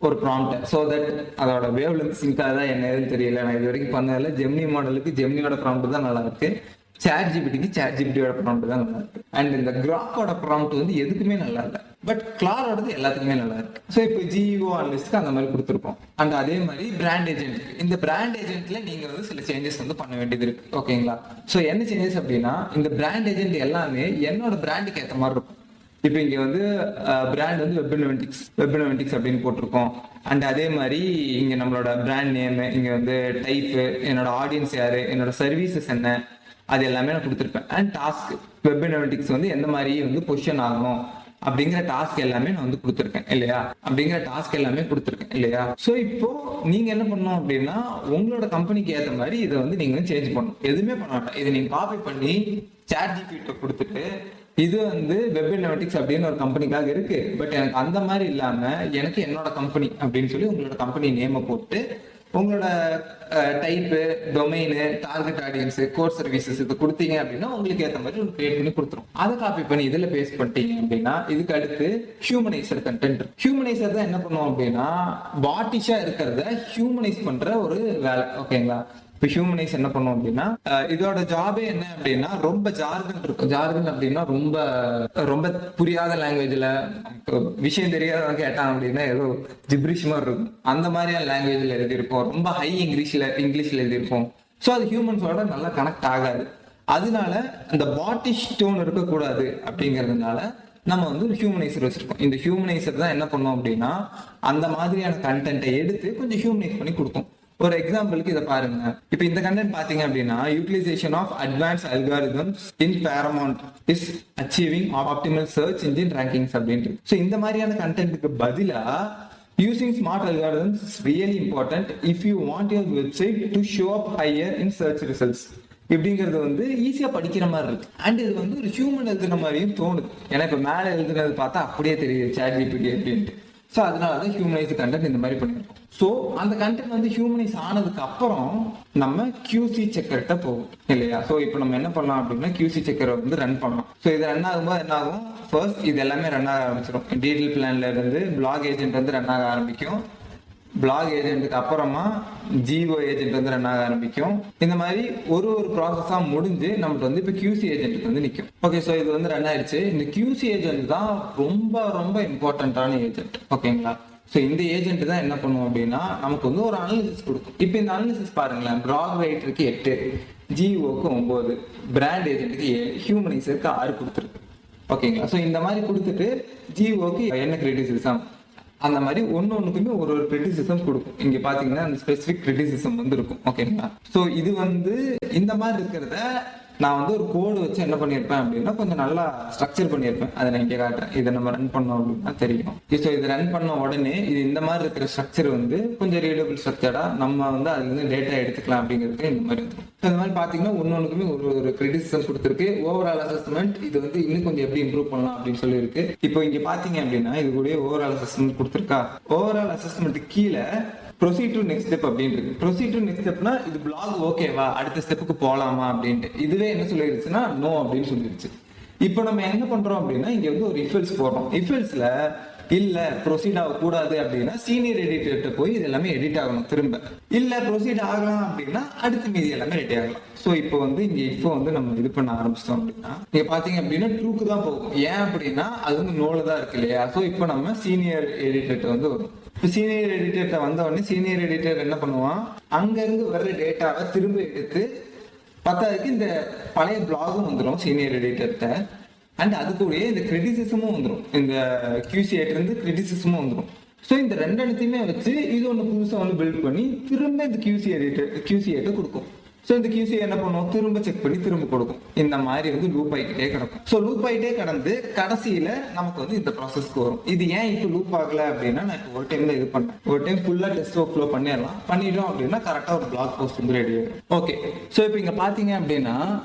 ஒரு ப்ராம்ப்ட். ஸோ தட் அதோட வேவ் லென்த் சிங்க் தான் என்னதுன்னு தெரியல, நான் இது வரைக்கும் பண்ணதில்ல. ஜெமினி மாடலுக்கு ஜெமினியோட ப்ராம்ப்ட் தான் நல்லா இருக்கு, சாட் ஜிபிடிக்கு சாட் ஜிபிடியோட ப்ராம்ப்ட் தான் நல்லா இருக்கு. அண்ட் இந்த கிராக்கோட ப்ராம்ப்ட் வந்து எதுக்குமே நல்லா இல்லை, பட் கிளாரோடது எல்லாத்துக்குமே நல்லா இருக்கு. ஸோ இப்போ ஜிஓ அனலிஸ்ட்க்கு அந்த மாதிரி கொடுத்துருக்கோம். அண்ட் அதே மாதிரி பிராண்ட் ஏஜென்ட், இந்த பிராண்ட் ஏஜென்ட்ல நீங்க வந்து சில சேஞ்சஸ் வந்து பண்ண வேண்டியது இருக்கு, ஓகேங்களா? ஸோ என்ன சேஞ்சஸ் அப்படின்னா இந்த பிராண்ட் ஏஜென்ட் எல்லாமே என்னோட பிராண்டுக்கு ஏற்ற மாதிரி இருக்கும். இப்போ இங்க வந்து பிராண்ட் வந்து வெப் அப்படின்னு போட்டிருக்கோம். அண்ட் அதே மாதிரி இங்க நம்மளோட பிராண்ட் நேம், இங்க வந்து டைப், என்னோட ஆடியன்ஸ் யாரு, என்னோட சர்வீசஸ் என்ன, அது எல்லாமே நான் கொடுத்துருப்பேன். அண்ட் டாஸ்க் வெப் அனலிட்டிக்ஸ் வந்து எந்த மாதிரி வந்து பொசிஷன் ஆகணும் அப்படிங்கிற டாஸ்க் எல்லாமே நான் வந்து கொடுத்துருக்கேன் இல்லையா, ஸோ இப்போ நீங்க என்ன பண்ணணும் அப்படின்னா உங்களோட கம்பெனிக்கு ஏற்ற மாதிரி இதை வந்து நீங்க சேஞ்ச் பண்ணணும். எதுவுமே பண்ண மாட்டேன், இதை நீங்க காப்பி பண்ணி சாட் ஜிபிடி கொடுத்துட்டு இது வந்து வெப் அனலிட்டிக்ஸ் அப்படின்னு ஒரு கம்பெனிக்காக இருக்கு, பட் எனக்கு அந்த மாதிரி இல்லாம எனக்கு என்னோட கம்பெனி அப்படின்னு சொல்லி உங்களோட கம்பெனி நேமை போட்டு உங்களோட type, domain, target audience, core services இது கொடுத்தீங்க அப்படின்னா உங்களுக்கு ஏற்ற மாதிரி ஒன்று கிரியேட் பண்ணி கொடுத்துரும். அதை காப்பி பண்ணி இதில் பேஸ்ட் பண்ணிட்டீங்க அப்படின்னா இதுக்கு அடுத்து ஹியூமனைசர் கண்டென்ட். ஹியூமனைசர் தான் என்ன பண்ணுவோம் அப்படின்னா பாட்டிஷா இருக்கிறத ஹியூமனைஸ் பண்ற ஒரு வேலை, ஓகேங்களா? இப்போ ஹியூமனைஸ் என்ன பண்ணுவோம் அப்படின்னா இதோட ஜாபே என்ன அப்படின்னா ரொம்ப ஜார்கன் இருக்கும். ஜார்கன் அப்படின்னா ரொம்ப ரொம்ப புரியாத லாங்குவேஜ்ல விஷயம் தெரியாத கேட்டான் அப்படின்னா ஏதோ ஜிப்ரிஷ் மாதிரி இருக்கும், அந்த மாதிரியான லாங்குவேஜ்ல எழுதியிருப்போம், ரொம்ப ஹை இங்கிலீஷ்ல எழுதியிருப்போம். ஸோ அது ஹியூமன்ஸோட நல்லா கனெக்ட் ஆகாது. அதனால அந்த பாட்டிஷ் டோன் இருக்கக்கூடாது அப்படிங்கிறதுனால நம்ம வந்து ஒரு ஹியூமனைசர் வச்சிருக்கோம். இந்த ஹியூமனைசர் தான் என்ன பண்ணோம் அப்படின்னா அந்த மாதிரியான கண்டென்ட்டை எடுத்து கொஞ்சம் ஹியூமனைஸ் பண்ணி கொடுக்கும். ஒரு எக்ஸாம்பிளுக்கு இதை பாருங்க. இப்போ இந்த கண்டென்ட் பாத்தீங்க அப்படின்னா utilisation of advance algorithms in paramount is achieving optimal search engine rankings அப்படின்ட்டு. ஸோ இந்த மாதிரியான கண்டென்ட்டுக்கு பதிலா using smart algorithms is really important if you want your website to show up higher in search results. இப்படிங்கிறது வந்து ஈஸியா படிக்கிற மாதிரி இருக்கு. And இது வந்து ஒரு ஹியூமன் எழுதுன மாதிரியும் தோணுது. ஏன்னா இப்ப மேல எழுதுனது பார்த்தா அப்படியே தெரியுது சாட் ஜிபிடி அப்படின்ட்டு. ஸோ அதனாலதான் ஹியூமனைஸ் கண்டென்ட் இந்த மாதிரி பண்ணியிருக்கோம். ஸோ அந்த கண்டென்ட் வந்து ஹியூமனைஸ் ஆனதுக்கு அப்புறம் நம்ம QC செக்கர்கிட்ட போகும் இல்லையா. ஸோ இப்போ நம்ம என்ன பண்ணலாம் அப்படின்னா QC செக்கரை வந்து ரன் பண்ணலாம். ஸோ இது ரன் ஆகும்போது என்ன ஆகும், ஃபர்ஸ்ட் இது எல்லாமே ரன் ஆக ஆரம்பிச்சிடும். டீடைல் பிளான்ல இருந்து பிளாக் ஏஜென்ட் வந்து ரன் ஆக ஆரம்பிக்கும். பிளாக் ஏஜென்ட்டுக்கு அப்புறமா ஜிஓ ஏஜென்ட் வந்து ரன் ஆக ஆரம்பிக்கும். இந்த மாதிரி ஒரு ப்ராசஸா முடிஞ்சு நம்மளுக்கு வந்து இப்போ QC ஏஜென்ட்டுக்கு வந்து நிற்கும். ஓகே, ஸோ இது வந்து ரன் ஆயிடுச்சு. இந்த QC ஏஜென்ட் தான் ரொம்ப ரொம்ப இம்பார்ட்டன்டான ஏஜென்ட். ஓகேங்களா. ஸோ இந்த ஏஜென்ட் தான் என்ன பண்ணுவோம் அப்படின்னா நமக்கு வந்து ஒரு அனாலிசிஸ் கொடுக்கும். இப்போ இந்த அனாலிசிஸ் பாருங்களேன், பிளாக் ரைட்டருக்கு 8, ஜிஓக்கு 9, பிராண்ட் ஏஜென்ட்டுக்கு 7, ஹியூமனைசருக்கு 6 கொடுத்துருக்கு. ஓகேங்களா. ஸோ இந்த மாதிரி கொடுத்துட்டு ஜிஓக்கு என்ன கிரிட்டிசிசம், அந்த மாதிரி ஒன்னுக்குமே ஒரு கிரிட்டிசிசம் கொடுக்கும். இங்க பாத்தீங்கன்னா அந்த ஸ்பெசிபிக் கிரிட்டிசிசம் வந்து இருக்கும். ஓகேங்களா. சோ இது வந்து இந்த மாதிரி இருக்கிறத நான் வந்து ஒரு கோடு வச்சு என்ன பண்ணியிருப்பேன் அப்படின்னா கொஞ்சம் நல்லா ஸ்ட்ரக்சர் பண்ணியிருப்பேன். அதை நான் இங்கே காட்டுறேன். இதை நம்ம ரன் பண்ணோம் அப்படின்னா தெரியும். ஸோ இது ரன் பண்ண உடனே இது இந்த மாதிரி இருக்கிற ஸ்ட்ரக்சர் வந்து கொஞ்சம் ரீடபிள் ஸ்ட்ரக்சரா நம்ம வந்து அதுல இருந்து டேட்டா எடுத்துக்கலாம் அப்படிங்கிறதுக்கு இந்த மாதிரி இருக்கும். இந்த மாதிரி பாத்தீங்கன்னா ஒன்னொன்னுக்குமே ஒரு கிரிட்டிசிசம் கொடுத்துருக்கு. ஓவரால் அசஸ்மெண்ட் இது வந்து இன்னும் கொஞ்சம் எப்படி இம்ப்ரூவ் பண்ணலாம் அப்படின்னு சொல்லி இருக்கு. இப்போ இங்க பாத்தீங்க அப்படின்னா இது கூட ஓவரால் அசஸ்மெண்ட் கொடுத்துருக்கா. ஓவரால் அசஸ்மெண்ட் கீழே ப்ரொசீட் டு நெக்ஸ்ட் ஸ்டெப் அப்படின்னு இருக்கு. ப்ரொசீட் டு நெக்ஸ்ட் ஸ்டெப்னா இது பிளாக் ஓகேவா, அடுத்த ஸ்டெப்புக்கு போலாமா அப்படின்ட்டு. இதுவே என்ன சொல்லிருச்சுன்னா நோ அப்படின்னு சொல்லிருச்சு. இப்போ நம்ம என்ன பண்றோம் அப்படின்னா இங்க வந்து ஒரு இஃபெல்ஸ் போடுறோம். இஃபெல்ஸ்ல இல்ல ப்ரொசீட் ஆக கூடாது அப்படின்னா சீனியர் எடிட்டர்கிட்ட போய் இது எல்லாமே எடிட் ஆகணும் திரும்ப. இல்ல ப்ரொசீட் ஆகலாம் அப்படின்னா அடுத்து மீதி எல்லாமே ரெடி ஆகலாம். ஸோ இப்போ வந்து இங்க இப்போ வந்து நம்ம இது பண்ண ஆரம்பிச்சிட்டோம் அப்படின்னா நீங்க பாத்தீங்க அப்படின்னா ட்ரூக்கு தான் போகும். ஏன் அப்படின்னா அது வந்து நோல தான் இருக்கு இல்லையா. ஸோ இப்போ நம்ம சீனியர் எடிட்டர்கிட்ட வந்து வரும். இப்போ சீனியர் எடிட்டர்கிட்ட வந்த உடனே சீனியர் எடிட்டர் என்ன பண்ணுவான், அங்க இருந்து வர்ற டேட்டாவை திரும்ப எடுத்து பத்தாதுக்கு இந்த பழைய பிளாகும் வந்துடும் சீனியர் எடிட்டர்கிட்ட. அண்ட் அது கூட இந்த கிரிட்டிசிசமும் வந்துடும். இந்த QC8 இருந்து கிரிட்டிசிசமும் வந்துடும். ஸோ இந்த ரெண்டத்தையுமே வச்சு இது ஒன்று புதுசாக வந்து பில்ட் பண்ணி திரும்ப இந்த QC8 கொடுக்கும். ஸோ இந்த QC என்ன பண்ணுவோம், திரும்ப செக் பண்ணி திரும்ப கொடுக்கும். இந்த மாதிரி வந்து லூப் ஆகிட்டே கிடக்கும். ஸோ லூப் ஆகிட்டே கடந்து கடைசியில நமக்கு வந்து இந்த ப்ராசஸ்க்கு வரும். இது ஏன் இப்போ லூப் ஆகல அப்படின்னா நான் இப்போ ஒரு டைம்ல இது பண்ணேன். ஒரு டைம் ஃபுல்லா டெஸ்ட் ஒர்க் ஃப்ளோ பண்ணிட்டோம் அப்படின்னா கரெக்டா ஒரு பிளாக் போஸ்ட் வந்து ரெடி ஆகும். ஓகே, ஸோ இப்போ இங்க பாத்தீங்க அப்படின்னா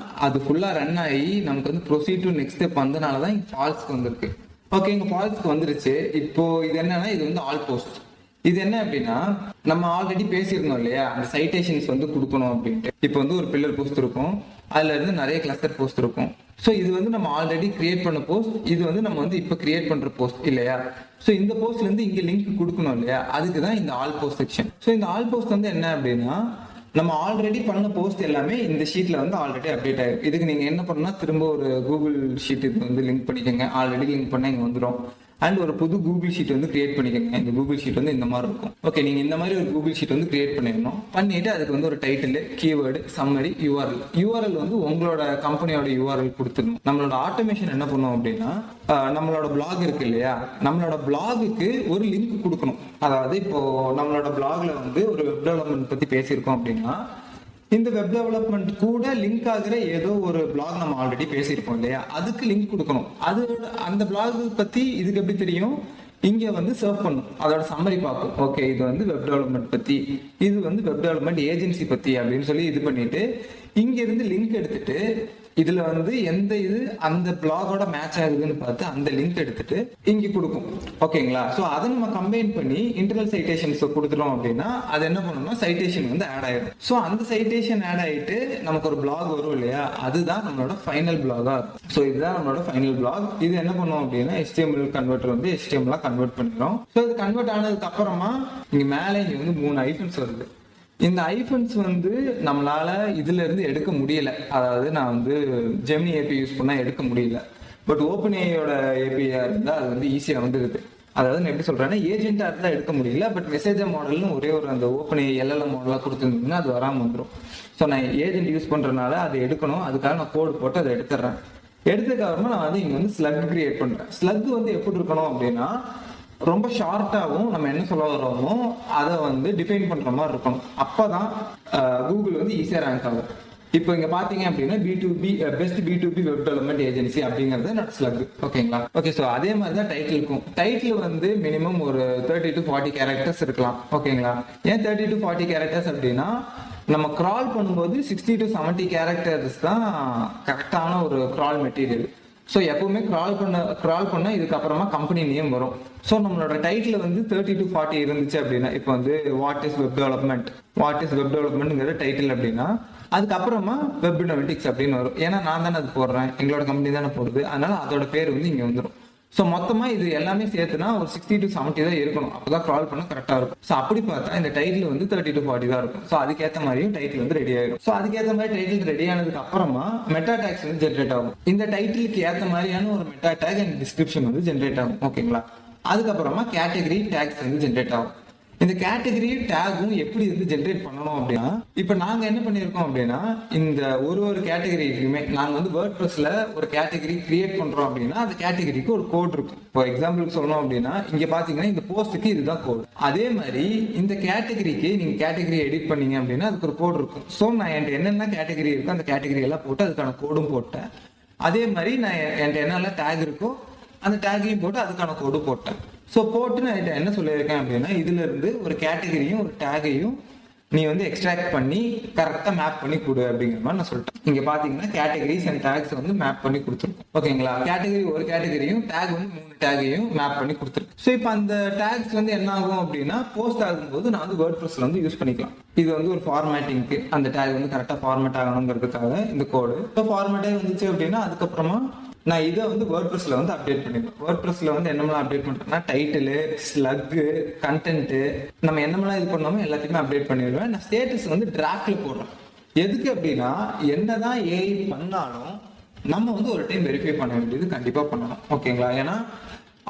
அது ஃபுல்லா ரன் ஆகி நமக்கு வந்து ப்ரொசீட் டு நெக்ஸ்ட் ஸ்டெப் வந்தனாலதான் இங்க ஃபால்ஸ்க்கு வந்திருக்கு. ஓகே, இங்க ஃபால்ஸ்க்கு வந்துருச்சு. இப்போ இது என்னன்னா இது வந்து ஆல் போஸ்ட். இது என்ன அப்படின்னா நம்ம ஆல்ரெடி பேசியிருந்தோம் இல்லையா, அந்த சைட்டேஷன்ஸ் வந்து கொடுக்கணும் அப்படின்ட்டு. இப்போ வந்து ஒரு பில்லர் போஸ்ட் இருக்கும், அதுல இருந்து நிறைய கிளஸ்டர் போஸ்ட் இருக்கும். ஸோ இது வந்து நம்ம ஆல்ரெடி கிரியேட் பண்ண போஸ்ட், இது வந்து நம்ம வந்து இப்போ கிரியேட் பண்ற போஸ்ட் இல்லையா. ஸோ இந்த போஸ்ட்ல இருந்து இங்க லிங்க் கொடுக்கணும் இல்லையா, அதுக்கு தான் இந்த ஆல் போஸ்ட் செக்ஷன். ஸோ இந்த ஆல் போஸ்ட் வந்து என்ன அப்படின்னா நம்ம ஆல்ரெடி பண்ண போஸ்ட் எல்லாமே இந்த ஷீட்ல வந்து ஆல்ரெடி அப்டேட் ஆயிடும். இதுக்கு நீங்க என்ன பண்ணணும்னா திரும்ப ஒரு கூகுள் ஷீட் இது வந்து லிங்க் பண்ணிக்கோங்க. ஆல்ரெடி லிங்க் பண்ணா இங்க வந்துடும். அண்ட் ஒரு புது கூகுள் ஷீட் வந்து கிரியேட் பண்ணிக்கோங்க. இந்த கூகுள் ஷீட் வந்து இந்த மாதிரி இருக்கும். ஓகே, நீங்க இந்த மாதிரி ஒரு கூகுள் ஷீட் வந்து கிரியேட் பண்ணிடணும். பண்ணிட்டு அதுக்கு வந்து ஒரு டைட்டில், கீவேர்டு, சம்மரி, யூஆர்எல் வந்து உங்களோட கம்பெனியோட யூஆர்எல் கொடுத்துடணும். நம்மளோட ஆட்டோமேஷன் என்ன பண்ணுவோம் அப்படின்னா நம்மளோட பிளாக் இருக்கு இல்லையா, நம்மளோட பிளாகுக்கு ஒரு லிங்க் கொடுக்கணும். அதாவது இப்போ நம்மளோட பிளாக்ல வந்து ஒரு வெப் டெவலப்மெண்ட் பத்தி பேசியிருக்கோம் அப்படின்னா இந்த வெப் டெவலப்மெண்ட் கூட லிங்க் ஆகிற ஏதோ ஒரு பிளாக் நம்ம ஆல்ரெடி பேசியிருப்போம் இல்லையா, அதுக்கு லிங்க் கொடுக்கணும். அதோட அந்த பிளாக் பத்தி இதுக்கு எப்படி தெரியும், இங்க வந்து சர்வ் பண்ணும். அதோட சம்மரி பார்க்கும். ஓகே, இது வந்து வெப் டெவலப்மெண்ட் பத்தி, இது வந்து வெப் டெவலப்மெண்ட் ஏஜென்சி பத்தி அப்படின்னு சொல்லி இது பண்ணிட்டு இங்க இருந்து லிங்க் எடுத்துட்டு இதுல வந்து எந்த இது அந்த பிளாகோட மேட்ச் ஆகுதுன்னு பார்த்து அந்த லிங்க் எடுத்துட்டு இங்க கொடுக்கும். ஓகேங்களா. ஸோ அதை நம்ம கம்பைன் பண்ணி இன்டர்னல் சைட்டேஷன்ஸ் கொடுத்துட்டோம் அப்படின்னா அது என்ன பண்ணணும்னா சைட்டேஷன் வந்து ஆட் ஆயிடும். ஸோ அந்த சைட்டேஷன் ஆட் ஆயிட்டு நமக்கு ஒரு பிளாக் வரும் இல்லையா, அதுதான் நம்மளோட ஃபைனல் பிளாகா இருக்கும். ஸோ இதுதான் நம்மளோட ஃபைனல் பிளாக். இது என்ன பண்ணுவோம் அப்படின்னா HTML கன்வெர்ட்டர் வந்து HTML கன்வெர்ட் பண்ணிடும். ஸோ இது கன்வெர்ட் ஆனதுக்கு அப்புறமா இங்க மேலே இங்க வந்து 3 ஐஃபன்ஸ் வருது. இந்த ஐஃபன்ஸ் வந்து நம்மளால இதுல இருந்து எடுக்க முடியல. அதாவது நான் வந்து ஜெமினி ஏபி யூஸ் பண்ணா எடுக்க முடியல. பட் ஓப்பன் ஏஐயோட ஏபியா இருந்தா அது வந்து ஈஸியா வந்துருது. அதாவது நான் எப்படி சொல்றேன்னா ஏஜென்ட்டா இருந்தா எடுக்க முடியல, பட் மெசேஜ் மாடல்னு ஒரே ஒரு அந்த ஓப்பன் ஏஐ LLM மாடலா கொடுத்துருந்தீங்கன்னா அது வராம வந்துடும். ஸோ நான் ஏஜென்ட் யூஸ் பண்றதுனால அதை எடுக்கணும். அதுக்காக நான் கோடு போட்டு அதை எடுத்துடுறேன். எடுத்ததுக்கு அப்புறமா நான் வந்து இங்க வந்து ஸ்லக் கிரியேட் பண்றேன். ஸ்லக் வந்து எப்படி இருக்கணும் அப்படின்னா ரொம்ப ஷார்ட்டாகவும் நம்ம என்ன சொல்ல வரோமோ அதை வந்து டிஃபைன் பண்ற மாதிரி இருக்கணும். அப்பதான் கூகுள் வந்து ஈஸியா ரேங்க் ஆகும். இப்போ இங்க பாத்தீங்க அப்படின்னா best B2B web development agency அப்படிங்கிறது என்னோட ஸ்லக். ஓகேங்களா. ஓகே, ஸோ அதே மாதிரி தான் டைட்டில் இருக்கும். டைட்டில் வந்து மினிமம் ஒரு 30 to 40 கேரக்டர்ஸ் இருக்கலாம். ஓகேங்களா. ஏன் 30 to 40 கேரக்டர்ஸ் அப்படின்னா நம்ம கிரால் பண்ணும்போது 60 to 70 கேரக்டர்ஸ் தான் கரெக்டான ஒரு கிரால் மெட்டீரியல். ஸோ எப்பவுமே க்ரால் பண்ண இதுக்கப்புறமா கம்பெனி நேம் வரும். ஸோ நம்மளோட டைட்டில் வந்து 30 to 40 இருந்துச்சு அப்படின்னா, இப்போ வந்து வாட் இஸ் வெப் டெவலப்மெண்ட்ங்கிற டைட்டில் அப்படின்னா, அதுக்கப்புறமா வெப் இனோவேட்டிக்ஸ் அப்படின்னு வரும். ஏன்னா நான் தானே அது போடுறேன், எங்களோட கம்பெனி தானே போடுது, அதனால அதோட பேர் வந்து இங்கே வந்துடும். ஸோ மொத்தமா இது எல்லாமே சேர்த்துனா ஒரு 60 to 70 தான் இருக்கணும், அப்பதான் க்ரால் பண்ண கரெக்டா இருக்கும். ஸோ அப்படி பார்த்தா இந்த டைட்டில் வந்து 30 to 40 தான் இருக்கும். ஸோ அதுக்கேற்ற மாதிரியும் டைட்டில் வந்து ரெடி ஆயிடும். ஸோ அதுக்கேற்ற மாதிரி டைட்டில் ரெடி ஆனதுக்கு அப்புறமா மெட்டா டேக்ஸ் வந்து ஜென்ரேட் ஆகும். இந்த டைட்டிலுக்கு ஏற்ற மாதிரியான ஒரு மெட்டா டேக் அண்ட் டிஸ்கிரிப்ஷன் வந்து ஜென்ரேட் ஆகும். ஓகேங்களா? அதுக்கப்புறமா கேட்டகரி டேக்ஸ் வந்து ஜென்ரேட் ஆகும். இந்த கேட்டகரி டேகும் எப்படி வந்து ஜென்ரேட் பண்ணணும் அப்படின்னா, இப்போ நாங்க என்ன பண்ணியிருக்கோம் அப்படின்னா, இந்த ஒரு கேட்டகரிக்குமே நாங்க வந்து வேர்ட்பிரஸ்ல ஒரு கேட்டகரி கிரியேட் பண்றோம் அப்படின்னா, அந்த கேட்டகரிக்கு ஒரு கோட் இருக்கும். ஃபார் எக்ஸாம்பிளுக்கு சொல்லணும் அப்படின்னா, இங்க பாத்தீங்கன்னா இந்த போஸ்ட்டுக்கு இதுதான் கோட். அதே மாதிரி இந்த கேட்டகரிக்கு நீங்க கேட்டகரி எடிட் பண்ணீங்க அப்படின்னா அதுக்கு ஒரு கோட் இருக்கும். ஸோ நான் என்கிட்ட என்னென்ன கேட்டகரி இருக்கோ அந்த கேட்டகரி எல்லாம் போட்டு அதுக்கான கோடும் போட்டேன். அதே மாதிரி நான் என்கிட்ட என்னெல்லாம் டேக் இருக்கோ அந்த டேகையும் போட்டு அதுக்கான கோடு போட்டேன். ஸோ போட்டு நான் என்ன சொல்லியிருக்கேன் அப்படின்னா, இதுல இருந்து ஒரு கேட்டகரியும் ஒரு டேகையும் நீ வந்து எக்ஸ்ட்ராக்ட் பண்ணி கரெக்டாக மேப் பண்ணி கொடு அப்படிங்கிற மாதிரி நான் சொல்லிட்டேன். இங்க பாத்தீங்கன்னா கேட்டகரிஸ் அண்ட் டேக்ஸ் வந்து மேப் பண்ணி கொடுத்துருக்கோம். ஓகேங்களா? கேட்டகரி ஒரு கேட்டகரியும் டேக் வந்து 3 டேகையும் மேப் பண்ணி கொடுத்துருக்கேன். ஸோ இப்போ அந்த டேக்ஸ் வந்து என்ன ஆகும் அப்படின்னா, போஸ்ட் ஆகும்போது நான் வந்து வேர்ட்பிரஸ்ல வந்து யூஸ் பண்ணிக்கலாம். இது வந்து ஒரு ஃபார்மேட்டிங்க்கு அந்த டேக் வந்து கரெக்டாக ஃபார்மேட் ஆகணுங்கிறதுக்காக இந்த கோடு. இப்போ ஃபார்மேட்டே வந்துச்சு அப்படின்னா அதுக்கப்புறமா நான் இதை வந்து வேர்ட்பிரஸ்ல வந்து அப்டேட் பண்ணிடுவேன். வேர்ட்பிரஸ்ல வந்து என்னமெல்லாம் அப்டேட் பண்றேன்னா, டைட்டில், ஸ்லக், கண்டென்ட், நம்ம என்னமெல்லாம் இது பண்ணாமோ எல்லாத்தையுமே அப்டேட் பண்ணிடுவேன். நான் ஸ்டேட்டஸ் வந்து டிராஃப்ட்ல போடுறேன். எதுக்கு அப்படின்னா, என்னதான் ஏஐ பண்ணாலும் நம்ம வந்து ஒரு டைம் வெரிஃபை பண்ண வேண்டியது கண்டிப்பா பண்ணணும். ஓகேங்களா? ஏன்னா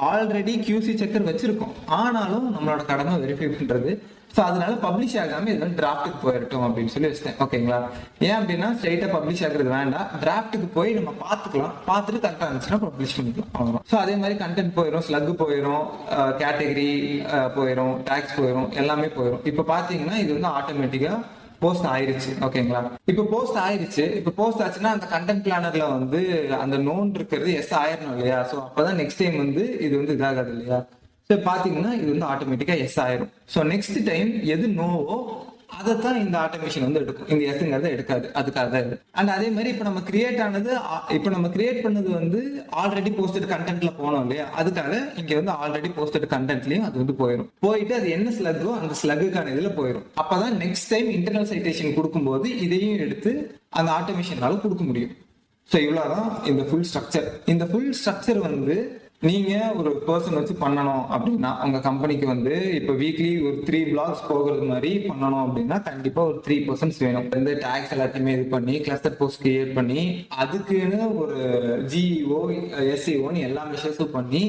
ஆல்ரெடி QC செக்கர் வச்சிருக்கோம், ஆனாலும் நம்மளோட கடமை வெரிஃபை பண்றது. ஸோ அதனால பப்ளிஷ் ஆகாம இது வந்து டிராஃப்ட்டுக்கு போயிடட்டும் அப்படின்னு சொல்லி வச்சிட்டேன். ஓகேங்களா? ஏன் அப்படின்னா ஸ்ட்ரைட்டா பப்ளிஷ் ஆகுறது வேண்டாம், டிராஃப்ட்டுக்கு போய் நம்ம பார்த்துக்கலாம், பார்த்துட்டு கரெக்டாக இருந்துச்சுன்னா பப்ளிஷ் பண்ணிக்கலாம், அவ்வளோதான். ஸோ அதே மாதிரி கண்டென்ட் போயிடும், ஸ்லக் போயிடும், கேட்டகரி போயிடும், டேக்ஸ் போயிடும், எல்லாமே போயிடும். இப்போ பார்த்தீங்கன்னா இது வந்து ஆட்டோமேட்டிக்கா போஸ்ட் ஆயிருச்சு. ஓகேங்களா? இப்போ போஸ்ட் ஆயிருச்சு. இப்போ போஸ்ட் ஆச்சுன்னா அந்த கண்டென்ட் பிளானர்ல வந்து அந்த நோன் இருக்கிறது எஸ் ஆயிரணும் இல்லையா? ஸோ அப்பதான் நெக்ஸ்ட் டைம் வந்து இது வந்து இதாகாது இல்லையா? ஸோ பாத்தீங்கன்னா இது வந்து ஆட்டோமேட்டிக்கா எஸ் ஆயிரும். ஸோ நெக்ஸ்ட் டைம் எது நோவோ அதைத்தான் இந்த ஆட்டோமேஷன் வந்து எடுக்கும். இந்த எஸ்ங்கிறத எடுக்காது, அதுக்காக தான் இது. அண்ட் அதே மாதிரி இப்போ நம்ம கிரியேட் பண்ணது வந்து ஆல்ரெடி போஸ்டட் கண்டென்ட்ல போனோம் இல்லையா? அதுக்காக இங்க வந்து ஆல்ரெடி போஸ்டட் கண்டென்ட்லயும் அது வந்து போயிட்டு அது என்ன ஸ்லக்கோ அந்த ஸ்லக்குக்கான இதுல போயிடும். அப்பதான் நெக்ஸ்ட் டைம் இன்டர்னல் சைட்டேஷன் கொடுக்கும்போது இதையும் எடுத்து அந்த ஆட்டோமேஷனால கொடுக்க முடியும். ஸோ இவ்வளவுதான் இந்த ஃபுல் ஸ்ட்ரக்சர். இந்த ஃபுல் ஸ்ட்ரக்சர் வந்து நீங்க ஒரு பர்சன் வச்சு பண்ணணும் அப்படின்னா, உங்க கம்பெனிக்கு வந்து இப்போ வீக்லி ஒரு 3 பிளாக்ஸ் போகிறது மாதிரி பண்ணணும் அப்படின்னா கண்டிப்பா ஒரு 3 பர்சன்ஸ் வேணும். இந்த டேக்ஸ் எல்லாத்தையுமே இது பண்ணி கிளஸ்டர் போஸ்ட் கிரியேட் பண்ணி அதுக்குன்னு ஒரு GEO SEOன்னு எல்லா மெஷர்ஸும் பண்ணி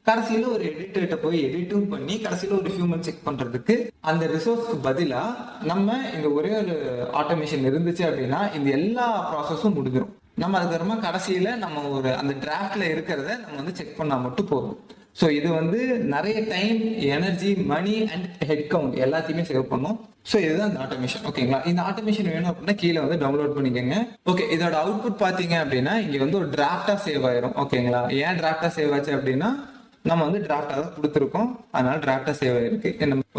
கடைசியில ஒரு எடிட்டர்கிட்ட போய் எடிட்டும் பண்ணி கடைசியில ஒரு ஹியூமன் செக் பண்றதுக்கு அந்த ரிசோர்ஸ்க்கு பதிலா நம்ம இந்த ஒரே ஒரு ஆட்டோமேஷன் இருந்துச்சு அப்படின்னா இந்த எல்லா ப்ராசஸும் முடிஞ்சிடும். நம்ம அதுக்கப்புறமா கடைசியில நம்ம ஒரு அந்த டிராஃப்ட்ல இருக்கிறத நம்ம வந்து செக் பண்ணா மட்டும் போதும். ஸோ இது வந்து நிறைய time, energy, money and head count எல்லாத்தையுமே சேவ் பண்ணும். ஸோ இதுதான் இந்த ஆட்டோமேஷன். ஓகேங்களா? இந்த ஆட்டோமேஷன் வேணும் அப்படின்னா கீழே வந்து டவுன்லோட் பண்ணிக்கோங்க. ஓகே, இதோட அவுட்புட் பாத்தீங்க அப்படின்னா இங்க வந்து ஒரு டிராஃப்டா சேவ் ஆயிரும். ஓகேங்களா? ஏன் டிராஃப்டா சேவ் ஆச்சு அப்படின்னா நம்ம வந்து டிராஃப்டா தான் கொடுத்துருக்கோம், அதனால டிராஃப்டா சேவ் ஆயிருக்கு.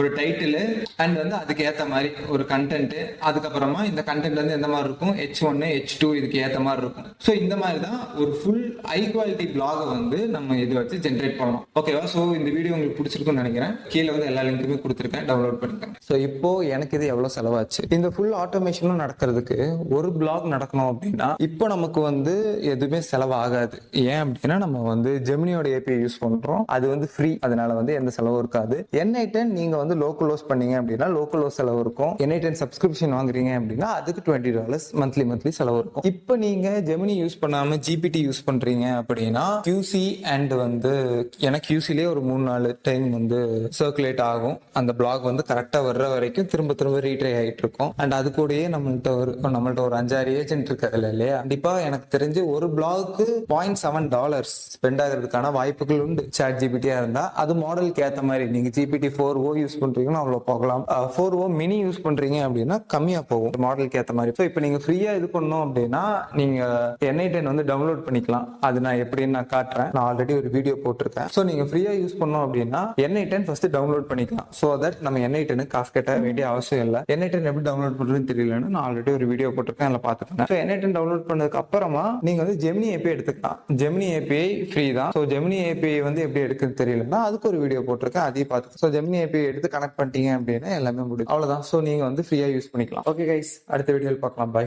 ஒரு டைட்டில் அண்ட் வந்து அதுக்கு ஏற்ற மாதிரி ஒரு கண்டென்ட், அதுக்கப்புறமா இந்த கண்டென்ட் வந்து எந்த மாதிரி இருக்கும், H1 H2 இதுக்கு ஏற்ற மாதிரி இருக்கும். ஸோ இந்த மாதிரி தான் ஒரு ஃபுல் ஹை குவாலிட்டி பிளாகை வந்து நம்ம இதை வச்சு ஜென்ரேட் பண்ணணும். ஓகேவா? ஸோ இந்த வீடியோ உங்களுக்கு பிடிச்சிருக்குன்னு நினைக்கிறேன். கீழே வந்து எல்லா லிங்க்குமே கொடுத்துருக்கேன், டவுன்லோட் பண்ணிக்கோங்க. ஸோ இப்போ எனக்கு இது எவ்வளோ செலவாச்சு? இந்த ஃபுல் ஆட்டோமேஷனும் நடக்கிறதுக்கு ஒரு பிளாக் நடக்கணும் அப்படின்னா இப்போ நமக்கு வந்து எதுவுமே செலவாகாது. ஏன் அப்படின்னா நம்ம வந்து ஜெமினியோட API யூஸ் பண்றோம், அது வந்து ஃப்ரீ, அதனால வந்து எந்த செலவும் இருக்காது. N8N நீங்க வந்து லோக்கல் ஹோஸ்ட் பண்ணீங்க அப்படின்னா லோக்கல் ஹோஸ்ட் செலவு இருக்கும். N8N சப்ஸ்கிரிப்ஷன் வாங்குறீங்க அப்படின்னா அதுக்கு $20 மந்த்லி செலவு இருக்கும். இப்போ நீங்க ஜெமினி யூஸ் பண்ணாம GPT யூஸ் பண்றீங்க அப்படின்னா QC அண்ட் வந்து எனக்கு QCலயே ஒரு 3-4 டைம் வந்து சர்க்குலேட் ஆகும். அந்த பிளாக் வந்து கரெக்டா வர்ற வரைக்கும் திரும்ப ரீட்ரை ஆகிட்டு இருக்கும். அண்ட் அது கூடயே நம்மள்ட்ட ஒரு 5-6 ஏஜென்ட் இருக்காது இல்லையா? கண்டிப்பா எனக்கு தெரிஞ்சு ஒரு பிளாக்கு $0.7 ஸ்பெண்ட் ஆகிறதுக்கான வாய்ப்புகள் உண்டு. ChatGPT இருந்தா அது மாடலுக்கு ஏற்ற மாதிரி நீங்க GPT-4o யூஸ் யூஸ் பண்றீங்களோ அவ்வளோ போகலாம். 4O மினி யூஸ் பண்றீங்க அப்படின்னா கம்மியா போகும் மாடலுக்கு ஏற்ற மாதிரி. ஸோ இப்போ நீங்க ஃப்ரீயா இது பண்ணோம் அப்படின்னா நீங்க NI10 வந்து டவுன்லோட் பண்ணிக்கலாம். அது நான் எப்படின்னு நான் காட்டுறேன். நான் ஆல்ரெடி ஒரு வீடியோ போட்டிருக்கேன். ஸோ நீங்க ஃப்ரீயா யூஸ் பண்ணோம் அப்படின்னா NI10 ஃபர்ஸ்ட் டவுன்லோட் பண்ணிக்கலாம். ஸோ தட் நம்ம NI10 காசு கட்ட வேண்டிய அவசியம் இல்லை. NI10 எப்படி டவுன்லோட் பண்றதுன்னு தெரியலன்னு நான் ஆல்ரெடி ஒரு வீடியோ போட்டிருக்கேன், அதில் பார்த்துக்கேன். ஸோ NI10 டவுன்லோட் பண்ணதுக்கு அப்புறமா நீங்க வந்து ஜெமினி API எடுத்துக்கலாம். ஜெமினி API ஃப்ரீ தான். ஸோ ஜெமினி API வந்து எப்படி எடுக்குன்னு தெரியலன்னா அதுக்கு ஒரு வீடியோ போட்டிருக்கேன், அதையும் பார்த்து. ஸோ ஜெமினி API எடுத்து கனெக்ட் பண்ணிட்டீங்க அப்படின்னா எல்லாமே முடியும். அவ்வளவுதான். ஸோ நீங்க வந்து ஃப்ரீயா யூஸ் பண்ணிக்கலாம். ஓகே கைஸ், அடுத்த வீடியோவில் பார்க்கலாம். பாய்.